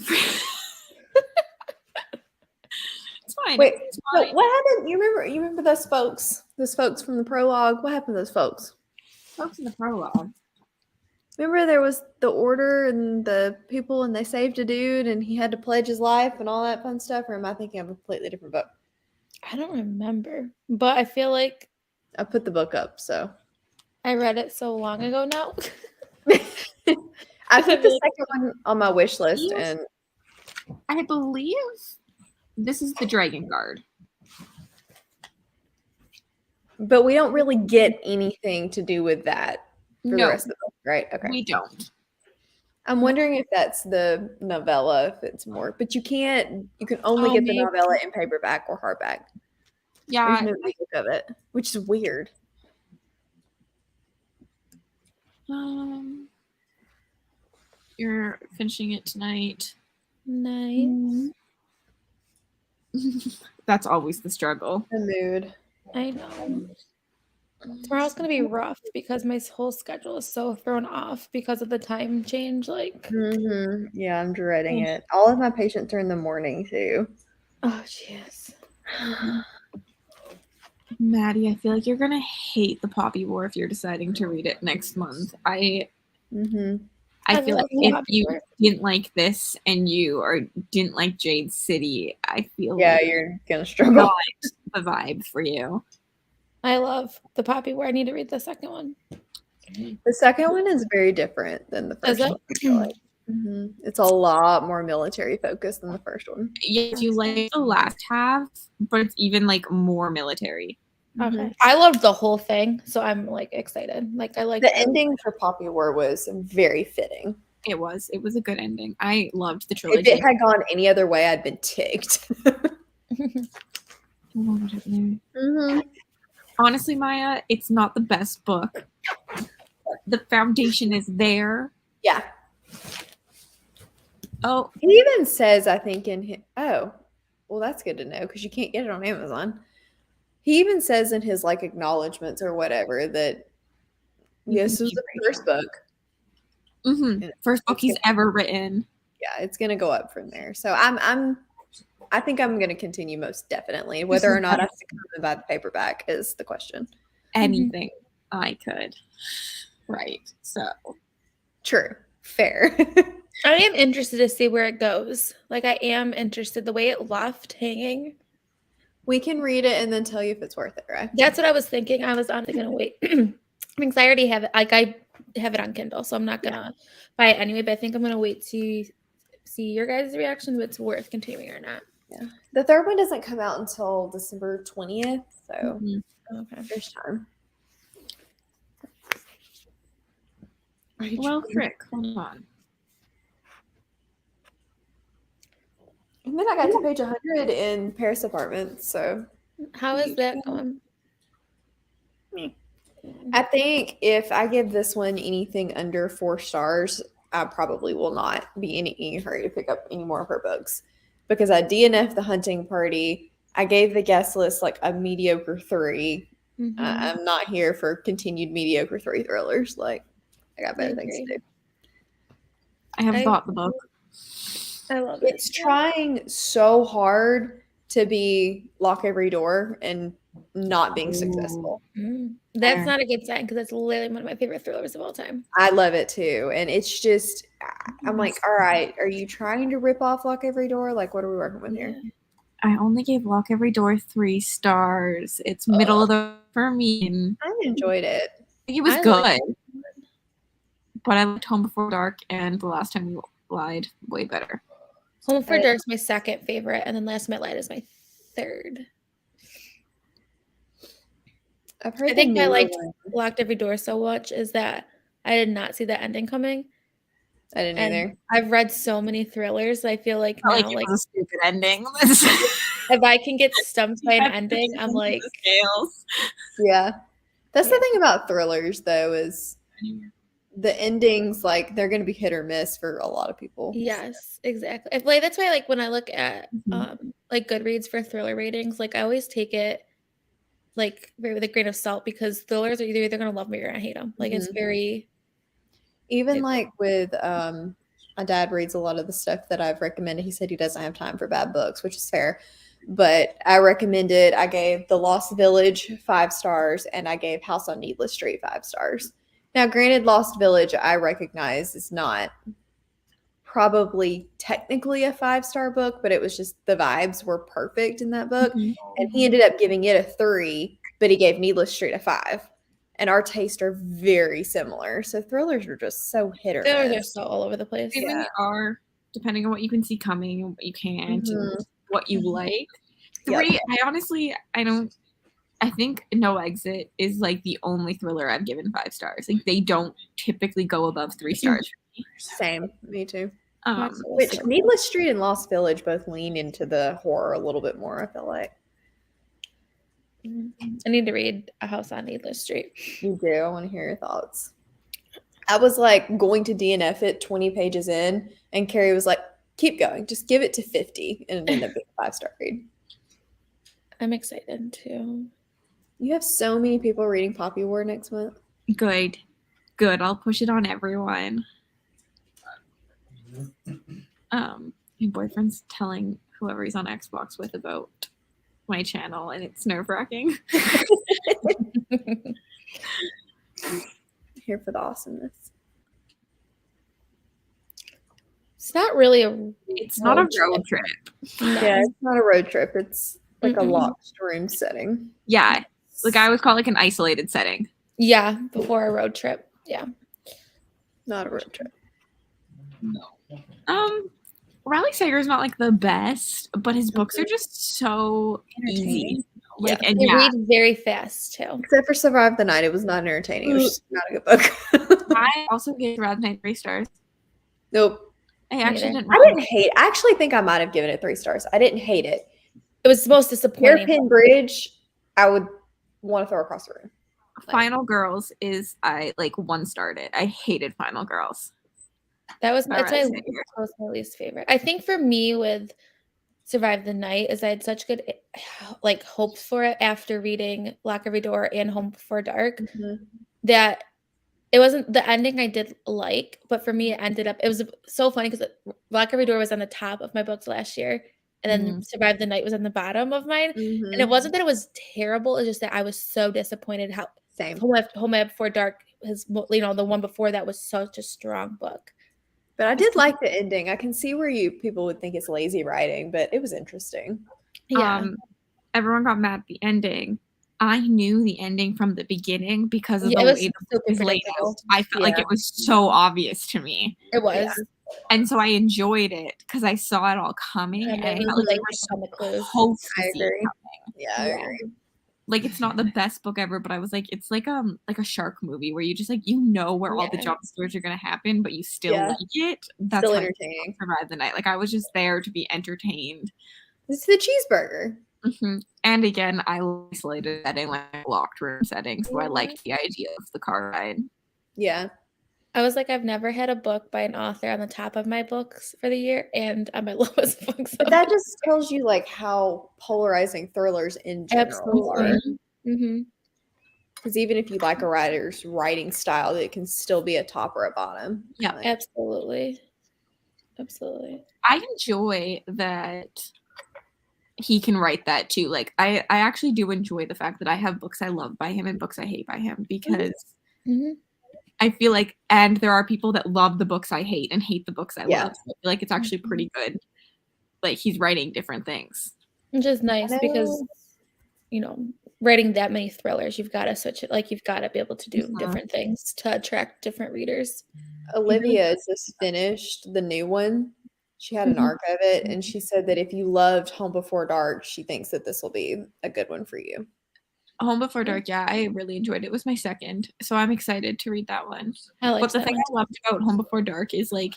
it's fine. Wait, it's so fine. what happened? You remember those folks? Those folks from the prologue? What happened to those folks? Folks in the prologue. Remember there was the order and the people and they saved a dude and he had to pledge his life and all that fun stuff? Or am I thinking of a completely different book? I don't remember, but I feel like I put the book up, so. I read it so long ago now. I put the second one on my wish list and I believe this is the Dragon Guard. but we don't really get anything to do with that for the No, rest of the book, right? Okay. we don't. I'm wondering if that's the novella, if it's more, but you can only Oh, get the maybe. novella in paperback or hardback. Yeah, There's no ebook of it, which is weird. You're finishing it tonight. Nice. That's always the struggle. The mood. I know. Tomorrow's gonna be rough because my whole schedule is so thrown off because of the time change. Like, Yeah, I'm dreading it. All of my patients are in the morning too. oh jeez. Maddie, I feel like you're gonna hate the Poppy War if you're deciding to read it next month. I feel like if you didn't like this and you didn't like Jade City, I feel like you're gonna struggle. not the vibe for you. I love the Poppy War. I need to read the second one. The second one is very different than the first Is it? one. I feel like. It's a lot more military focused than the first one. Yes, you like the last half, but it's even like more military. Okay. I loved the whole thing, so I'm like excited. Like I like The ending for Poppy War was very fitting. It was a good ending. I loved the If trilogy. it had gone any other way, I'd been ticked. Honestly, Maya, it's not the best book. The foundation is there. Yeah. Oh, He even says, I think well, that's good to know because you can't get it on Amazon. He even says in his like acknowledgments or whatever that this was the first book. First book he's ever written. Yeah, it's gonna go up from there. So I think I'm gonna continue most definitely. Whether or not I succumb and buy the paperback is the question. Anything I could. Right. So True. Fair. I am interested to see where it goes. Like I am interested the way it left hanging. We can read it and then tell you if it's worth it, right? That's what I was thinking. I was honestly gonna wait. Because I already have it. Like I have it on Kindle, so I'm not gonna buy it anyway. But I think I'm gonna wait to see your guys' reaction if it's worth continuing or not. Yeah. The third one doesn't come out until December 20th, so Okay. there's time. well, frick, hold on. And then I got to page 100 in Paris Apartments, so How is that going? I think if I give this one anything under 4 stars, I probably will not be in any hurry to pick up any more of her books because I DNF'd The Hunting Party. I gave the guest list like a mediocre 3. Mhm. I'm not here for continued mediocre 3 thrillers. Like, I got better things to agree. do. I have I- bought the book. I love it. It's trying so hard to be Lock Every Door and not being successful. That's Fair. not a good sign because that's literally one of my favorite thrillers of all time. I love it too. And it's just, I'm like, all right, are you trying to rip off Lock Every Door? Like, what are we working with here? I only gave Lock Every Door 3 stars. It's middle of the for me. And I enjoyed it. it was I good, liked but I liked Home Before Dark and The Last Time You Lied way better. Home Before Right. Dark's my second favorite, and then Last Night Light is my third. I've heard I think the I newer liked one. Locked Every Door so much is that I did not see the ending coming. I didn't And either. I've read so many thrillers. I feel like Not now, like like it was a stupid ending. if I can get stumped by an ending, I'm like, scales. Yeah. That's Yeah. the thing about thrillers, though, is the endings, like, they're going to be hit or miss for a lot of people. yes, exactly. If, like that's why, like when I look at Mhm. like Goodreads for thriller ratings, like I always take it like very with a grain of salt because thrillers are either gonna love me or I hate them. Like it's very Even It's- like with my dad reads a lot of the stuff that I've recommended. He said he doesn't have time for bad books, which is fair. But I recommended, I gave The Lost Village 5 stars and I gave House on Needless Street 5 stars. Now, granted, Lost Village, I recognize is not probably technically a 5-star book, but it was just the vibes were perfect in that book. Mhm. And he ended up giving it a 3, but he gave Needless Street a 5. And our tastes are very similar. So thrillers are just so hit or thrillers are miss. so all over the place. They really are, depending on what you can see coming and what you can't, and what you like. Yep. 3, I think No Exit is like the only thriller I've given 5 stars. Like they don't typically go above 3 stars. Same, me too. Which Which Needless Street and Lost Village both lean into the horror a little bit more, I feel like. I need to read A House on Needless Street. You do. I want to hear your thoughts. I was like going to DNF it 20 pages in, and Carrie was like, keep going. Just give it to 50. And it ended up being a 5-star read. I'm excited too. You have so many people reading Poppy War next month. Good. I'll push it on everyone. My boyfriend's telling whoever he's on Xbox with about my channel, and it's nerve-wracking. Here for the awesomeness. It's not really a It's not a road trip. No. Yeah, it's not a road trip. It's like a Mm-mm. locked room setting. Yeah, like I would call it like an isolated setting. Yeah, before a road trip. Yeah. Not a road trip. Riley Sager's not like the best, but his books are just so easy. Like, and They yeah, read very fast too. Except for Survive the Night. It was not entertaining. It was just not a good book. I also gave Red Night 3 stars. Nope. I actually Neither. didn't. I didn't hate. I actually think I might have given it 3 stars. I didn't hate it. It was the most disappointing. Hairpin Bridge, I would want to throw across the room. Final Girls is I like 1-starred it. I hated Final Girls. That's All my right, my least favorite. I think for me with Survive the Night is I had such good like hopes for it after reading Lock Every Door and Home Before Dark that it wasn't the ending I did like, but for me it was so funny because Lock Every Door was on the top of my books last year, and then Survive the Night was on the bottom of mine. And it wasn't that it was terrible; it's just that I was so disappointed how Same. Home Before Dark has the one before that was such a strong book. But I did like the ending. I can see where people would think it's lazy writing, but it was interesting. Yeah, Everyone got mad at the ending. I knew the ending from the beginning because of Yeah, the it was way the book super is laid predictable. out. I felt like it was so obvious to me. it was. Yeah. And so I enjoyed it because I saw it all coming. And And then I felt like like on the clues. supposed to I see it agree. coming. Yeah, I Yeah. agree. Like it's not the best book ever, but I was like, it's like a shark movie where you just like where all the Yeah. jump scares are gonna happen, but you still Yeah. like it. That's Still how I entertaining. Survive the Night. Like I was just there to be entertained. It's the cheeseburger. And again, I isolated setting, like locked room setting, so I liked the idea of the car ride. Yeah. I was like, I've never had a book by an author on the top of my books for the year and on my lowest books. But that just tells you like how polarizing thrillers in general are. Absolutely. Mm-hmm. Because even if you like a writer's writing style, it can still be a top or a bottom. Yeah. Like, Absolutely. I enjoy that he can write that too. Like I actually do enjoy the fact that I have books I love by him and books I hate by him, because I feel like, and there are people that love the books I hate and hate the books I love. So I feel like it's actually pretty good. Like he's writing different things. Which is nice because, you know, writing that many thrillers, you've got to switch it. Like you've got to be able to do different things to attract different readers. Olivia just finished the new one. She had an arc of it, and she said that if you loved Home Before Dark, she thinks that this will be a good one for you. Home Before Dark, yeah, I really enjoyed it. It was my second, so I'm excited to read that one. But the thing I loved about Home Before Dark is like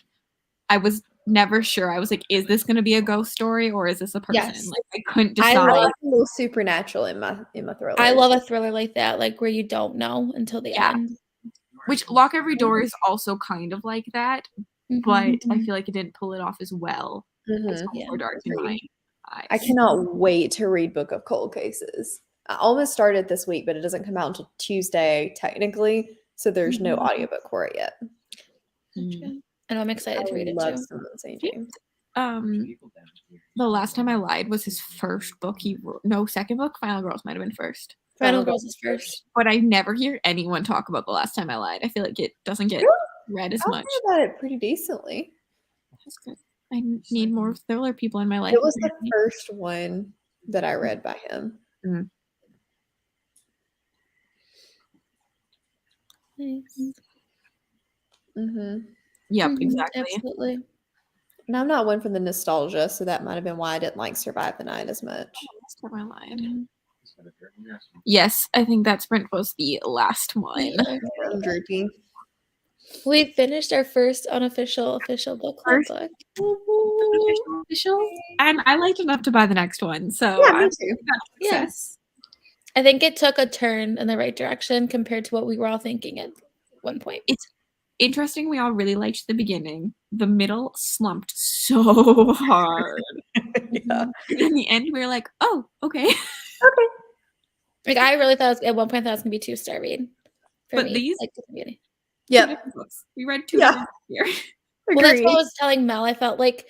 I was never sure. I was like, is this going to be a ghost story or is this a person? Yes. Like I couldn't decide. I like a little supernatural in my thriller. I love a thriller like that, like where you don't know until the end. Which Lock Every Door is also kind of like that, but I feel like it didn't pull it off as well as Home Before Dark in my eyes. I cannot wait to read Book of Cold Cases. I almost started this week, but it doesn't come out until Tuesday technically, so there's no audiobook for it yet. And I'm excited to read it too. St. James. The Last Time I Lied was his first book he wrote. No, second book. Final Girls might have been first. Final Girls is first. But I never hear anyone talk about The Last Time I Lied. I feel like it doesn't get read as much. I heard about it pretty decently. That's good. I need more thriller people in my life. It was the first one that I read by him. Nice. Yep, exactly. Absolutely. And I'm not one for the nostalgia, so that might have been why I didn't like Survive the Night as much. Last Time I Lied. Yes, I think that sprint was the last one. I'm droopy. We finished our first unofficial book club book. Official. And I liked enough to buy the next one. So yeah, me too. Yes. I think it took a turn in the right direction compared to what we were all thinking at one point. It's interesting. We all really liked the beginning. The middle slumped so hard. And in the end, we were like, oh, okay. Like I really thought at one point that was gonna be 2-star read. But me. These, like, the beginning. We read 2 books here. Well, that's what I was telling Mel. I felt like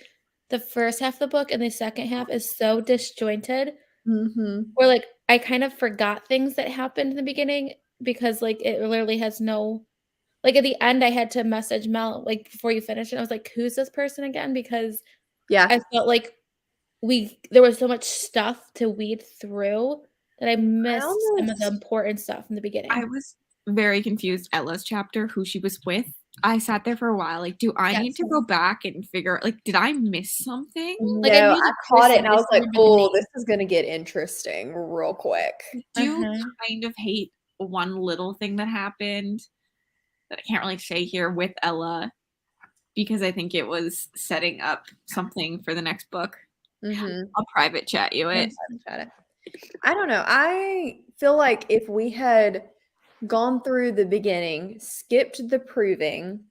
the first half of the book and the second half is so disjointed. Where like I kind of forgot things that happened in the beginning because like it literally has no. Like at the end, I had to message Mel like before you finish it. I was like, "Who's this person again?" Because I felt like there was so much stuff to weed through that I missed some of the important stuff in the beginning. I was very confused. Ella's chapter, who she was with. I sat there for a while. Like, do I need to go back and figure? Like, did I miss something? Like, I caught it and I was like, "Oh, this is gonna get interesting real quick." Do you kind of hate one little thing that happened that I can't really say here with Ella because I think it was setting up something for the next book. I'll private chat you it. I don't know. I feel like if we had gone through the beginning, skipped the proving,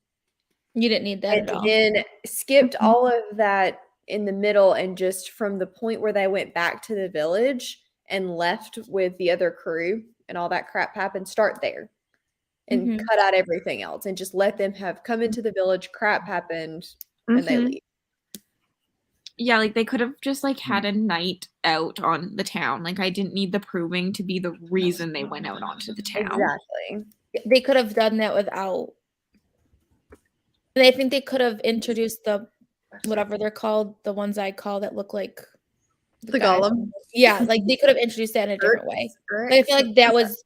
you didn't need that and at all. then skipped all of that in the middle, and just from the point where they went back to the village and left with the other crew and all that crap happened, start there. And cut out everything else and just let them have come into the village, crap happened, and they leave. Yeah, like they could have just like had a night out on the town. Like I didn't need the proving to be the reason they went out onto the town. Exactly. They could have done that without. And I think they could have introduced the whatever they're called, the ones I call that look like the golem. Yeah, like they could have introduced that in a different way. Like, I feel like that was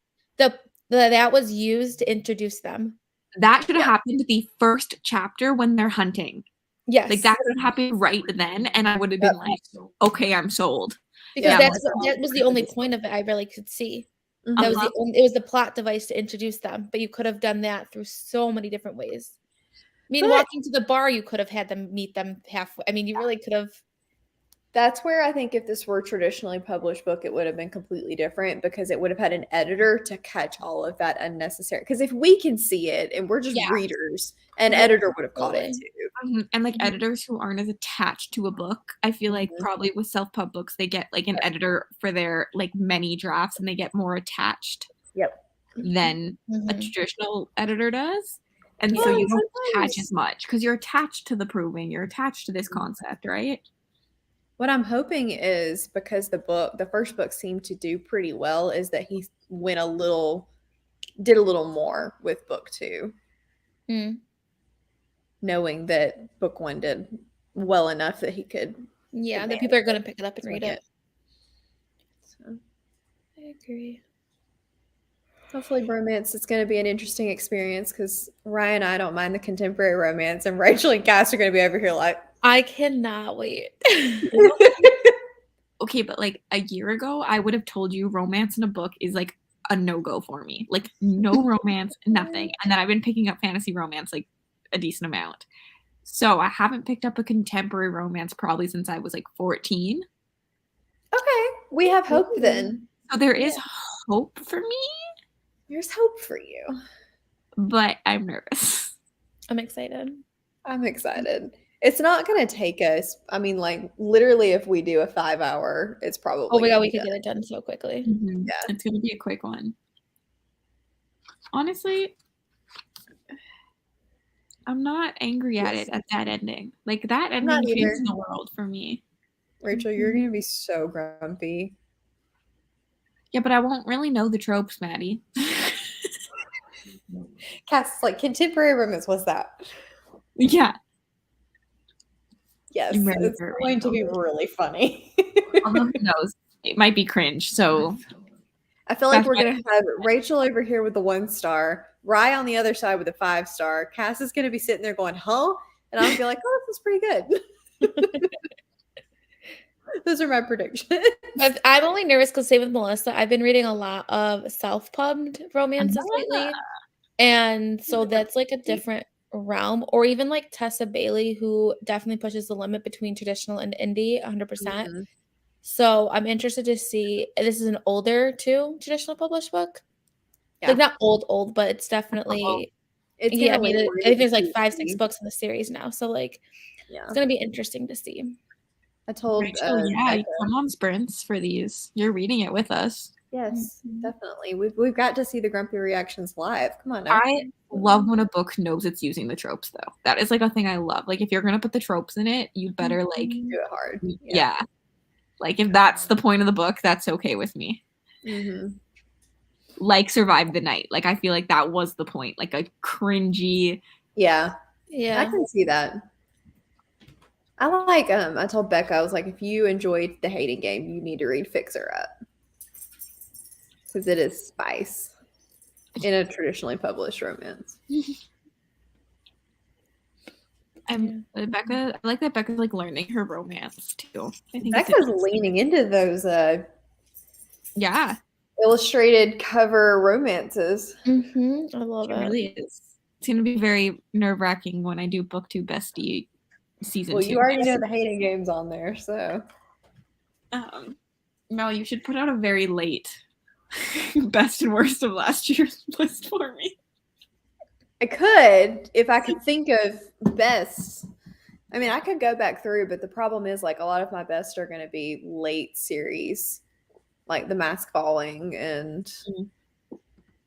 that was used to introduce them. That should have happened the first chapter when they're hunting. Yes. Like that would have happened right then, and I would have been like, okay, I'm sold. Because that was the only point of it I really could see. That was it was the plot device to introduce them, but you could have done that through so many different ways. I mean, walking to the bar, you could have had them meet them halfway. I mean, you really could have. That's where I think if this were a traditionally published book, it would have been completely different because it would have had an editor to catch all of that unnecessary. Because if we can see it and we're just Yeah. readers, an Yeah, editor would have caught it totally. too. And like Mhm. editors who aren't as attached to a book, I feel like Mhm. probably with self-pub books, they get like an editor for their like many drafts and they get more attached Yep. than a Mhm. traditional editor does. And Yeah. so Well, you don't attach sometimes as much because you're attached to the proving, you're attached to this concept, right? what I'm hoping is because the first book seemed to do pretty well, is that he did a little more with book 2, Mm. knowing that book 1 did well enough that he could Yeah, the advance people are going to pick it up and swing read it. So I agree. hopefully romance is going to be an interesting experience because Ryan and I don't mind the contemporary romance, and Rachel and Cass are going to be over here like, I cannot wait. Okay, but like a year ago, I would have told you romance in a book is like a no-go for me. Like no romance, nothing. And then I've been picking up fantasy romance like a decent amount. So I haven't picked up a contemporary romance probably since I was like 14. okay, we have hope then. So there is hope for me, There's hope for you. but I'm nervous. I'm excited. I'm excited. It's not going to take us, I mean, like literally if we do a 5-hour, it's probably Oh my god, gonna we be could done. get it done so quickly. Yeah. It's going to be a quick one. Honestly, I'm not angry at it at that ending. Like that I'm not ending either. changed the world for me. Rachel, you're going to be so grumpy. Yeah, but I won't really know the tropes, Maddie. Cass, like contemporary romance, what's that? Yeah. Yes, I'm ready it's for it, going to be Rachel. really funny. Although who knows? It might be cringe. So I feel like That's we're why- going to have Rachel over here with the 1 star, Rye on the other side with a 5 star. Cass is going to be sitting there going, huh? And I'm going to be like, oh, this is pretty good. Those are my predictions. But I'm only nervous because same with Melissa. I've been reading a lot of self-pubbed romances lately. And so that's like a different realm. Or even like Tessa Bailey, who definitely pushes the limit between traditional and indie 100%. Mhm. So I'm interested to see. This is an older too traditional published book. Yeah. Like not old, but it's definitely It's yeah. I gonna mean, lean I more think there's into like 5, 6 tea. books in the series now. So like Yeah. it's gonna be interesting to see. I told Rachel, yeah, you Becca, come on sprints for these. You're reading it with us. yes, Mhm. definitely. We've got to see the grumpy reactions live. Come on now. I love when a book knows it's using the tropes, though. That is like a thing I love. Like if you're gonna put the tropes in it, you better like Do it hard. yeah. Like if that's the point of the book, that's okay with me. Mm-hmm. Like Survive the Night. Like I feel like that was the point. Like a cringy. Yeah. I Yeah. can see that. I like I told Becca, I was like, if you enjoyed The Hating Game, you need to read Fixer Up. Because it is spice in a traditionally published romance. Becca, I like that Becca's like learning her romance too. I think it's Becca's interesting. leaning into those Yeah, illustrated cover romances. I love it it. really is. It's gonna be very nerve-wracking when I do BookTube Bestie season 2. Well, you already know The Hating Game's on there, so. Mel, you should put out a very late best and worst of last year's list for me. I could, if I could think of best. I mean, I could go back through, but the problem is, like, a lot of my best are going to be late series, like The Mask Falling, and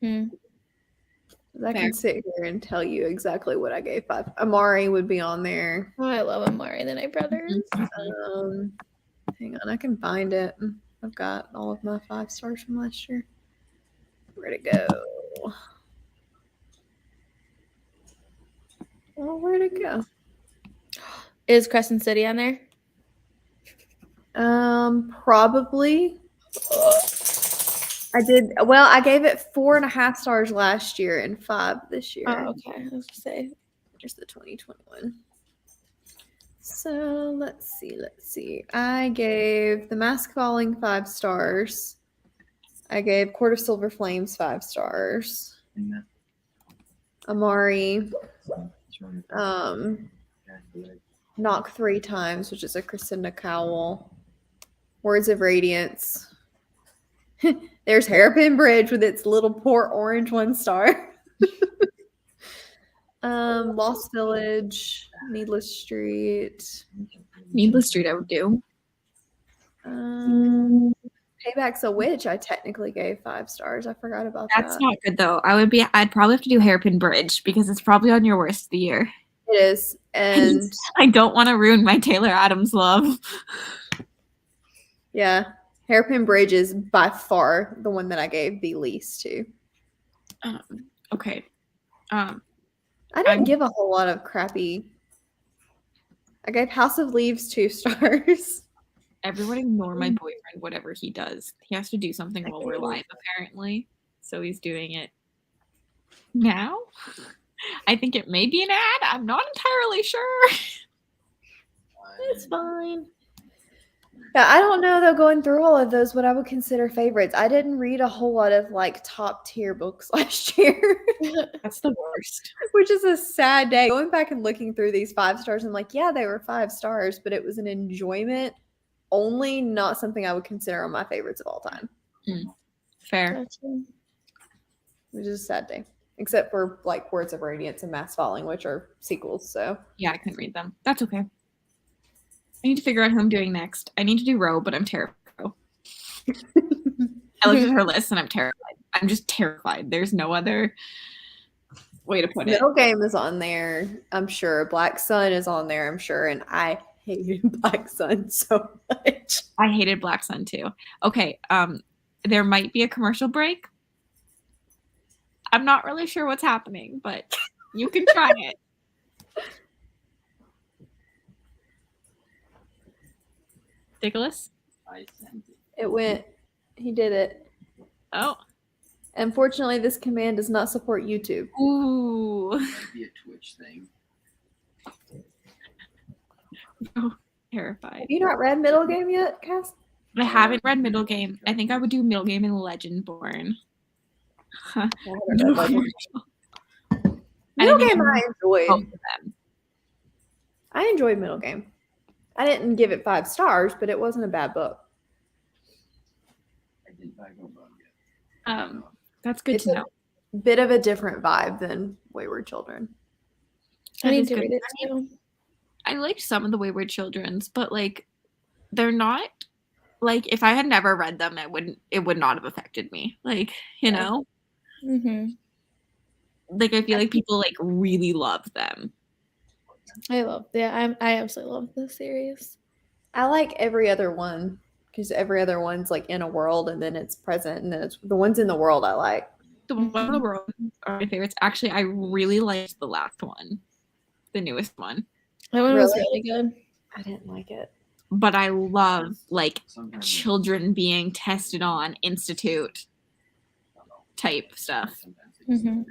I can sit here and tell you exactly what I gave 5. Amari would be on there. Oh, I love Amari and the Night Brothers. Hang on, I can find it. I've got all of my 5 stars from last year. Where'd it go? Well, where'd it go? Is Crescent City on there? Probably. I did well. I gave it 4.5 stars last year and 5 this year. Oh, okay. I was gonna say. Here's the 2021. So let's see. I gave The Mask Falling 5 stars. I gave Court of Silver Flames 5 stars. Amari, Knock 3 Times, which is a Christina Cowell. Words of Radiance. There's Hairpin Bridge with its little port orange 1 star. Lost Village, Needless Street. Needless Street, I would do. Payback's a Witch. I technically gave 5 stars. I forgot about That's that. not good though. I'd probably have to do Hairpin Bridge because it's probably on your worst of the year. It is, and I don't want to ruin my Taylor Adams love. yeah, Hairpin Bridge is by far the one that I gave the least to. Okay. I didn't give a whole lot of crappy. I gave House of Leaves 2 stars. Everyone ignore my boyfriend, whatever he does. He has to do something while we're live, apparently. So he's doing it now. I think it may be an ad. I'm not entirely sure. It's fine. Yeah, I don't know though, going through all of those, what I would consider favorites. I didn't read a whole lot of like top tier books last year. That's the worst. Which is a sad day. Going back and looking through these 5 stars, I'm like, yeah, they were 5 stars, but it was an enjoyment only, not something I would consider on my favorites of all time. Fair. Gotcha. Which is a sad day. Except for like Words of Radiance and Mass Falling, which are sequels. So Yeah, I couldn't read them. That's okay. I need to figure out who I'm doing next. I need to do Roe, but I'm terrified. I looked at her list and I'm terrified. I'm just terrified. There's no other way to put it. Middle Game is on there, I'm sure. Black Sun is on there, I'm sure. And I hated Black Sun so much. I hated Black Sun too. Okay, there might be a commercial break. I'm not really sure what's happening, but you can try it. Nicholas? I sent it. It went, he did it. Oh. Unfortunately, this command does not support YouTube. Ooh. Might be a Twitch thing. Oh, terrified. Have you not read Middle Game yet, Cass? I haven't read Middle Game. I think I would do Middle Game and Legendborn. Middle Game I enjoyed. Both of them. I enjoyed Middle Game. I didn't give it 5 stars, but it wasn't a bad book. I did not go bug yet. That's good It's to know. a bit of a different vibe than Wayward Children. I That need is to good. read it too. I liked some of the Wayward Children's, but like they're not like if I had never read them, it would not have affected me. Like, you know? Mm-hmm. Like I feel like people like really love them. I absolutely love this series. I like every other one because every other one's like in a world and then it's present and then it's the ones in the world I like. The one in the world are my favorites. Actually, I really liked the last one, the newest one. That one was Really? really good. I didn't like it. But I love like Sometimes children being tested on institute type stuff. sometimes they just Mhm.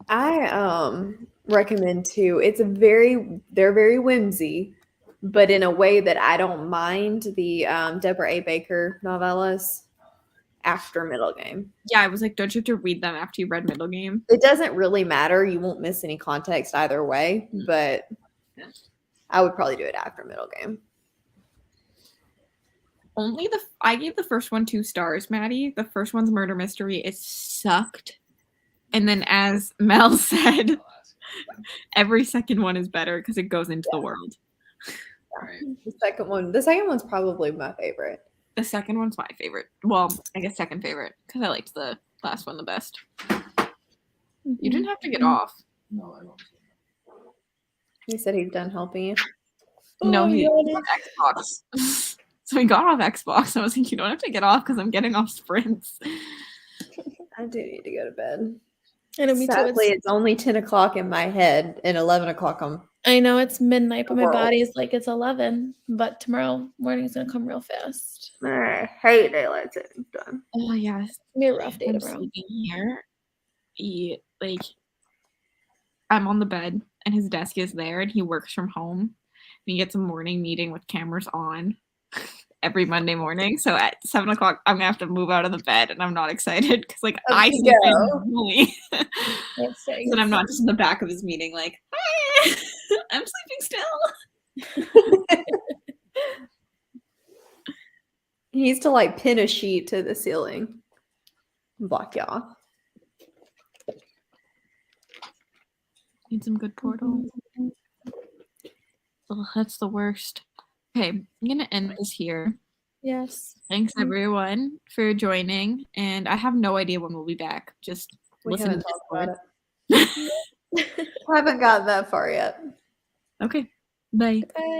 I recommend too. They're very whimsy, but in a way that I don't mind the Deborah A. Baker novellas after Middle Game. Yeah, I was like, don't you have to read them after you read Middle Game? It doesn't really matter. You won't miss any context either way, but I would probably do it after Middle Game. I gave the first one 2 stars, Maddie. The first one's murder mystery. It sucked. And then as Mel said, every second one is better because it goes into the world. Right. The second one's probably my favorite. The second one's my favorite. Well, I guess second favorite because I liked the last one the best. You didn't have to get off. No, I won't. He said he's done helping you. No, Oh, he yeah, was on Xbox. So he got off Xbox. I was like, you don't have to get off because I'm getting off sprints. I do need to go to bed. I know, me too. Sadly, it's only 10 o'clock in my head and 11 o'clock on. I know it's midnight, but my World. body's like it's 11. But tomorrow morning's gonna come real fast. I hate daylight savings time. Oh yes. It's gonna be a rough day I'm tomorrow. sleeping here. I'm on the bed and his desk is there and he works from home and he gets a morning meeting with cameras on every Monday morning. So at 7 o'clock, I'm gonna have to move out of the bed and I'm not excided because like I sleep in normally. And I'm not just in the back of his meeting like, hi, I'm sleeping still. He needs to like pin a sheet to the ceiling and block you off. Need some good portals. Oh, that's the worst. Okay, I'm gonna end this here. Yes. Thanks everyone for joining, and I have no idea when we'll be back. Just We listen haven't to talked about Discord. it. I haven't gotten that far yet. Okay, bye. Bye.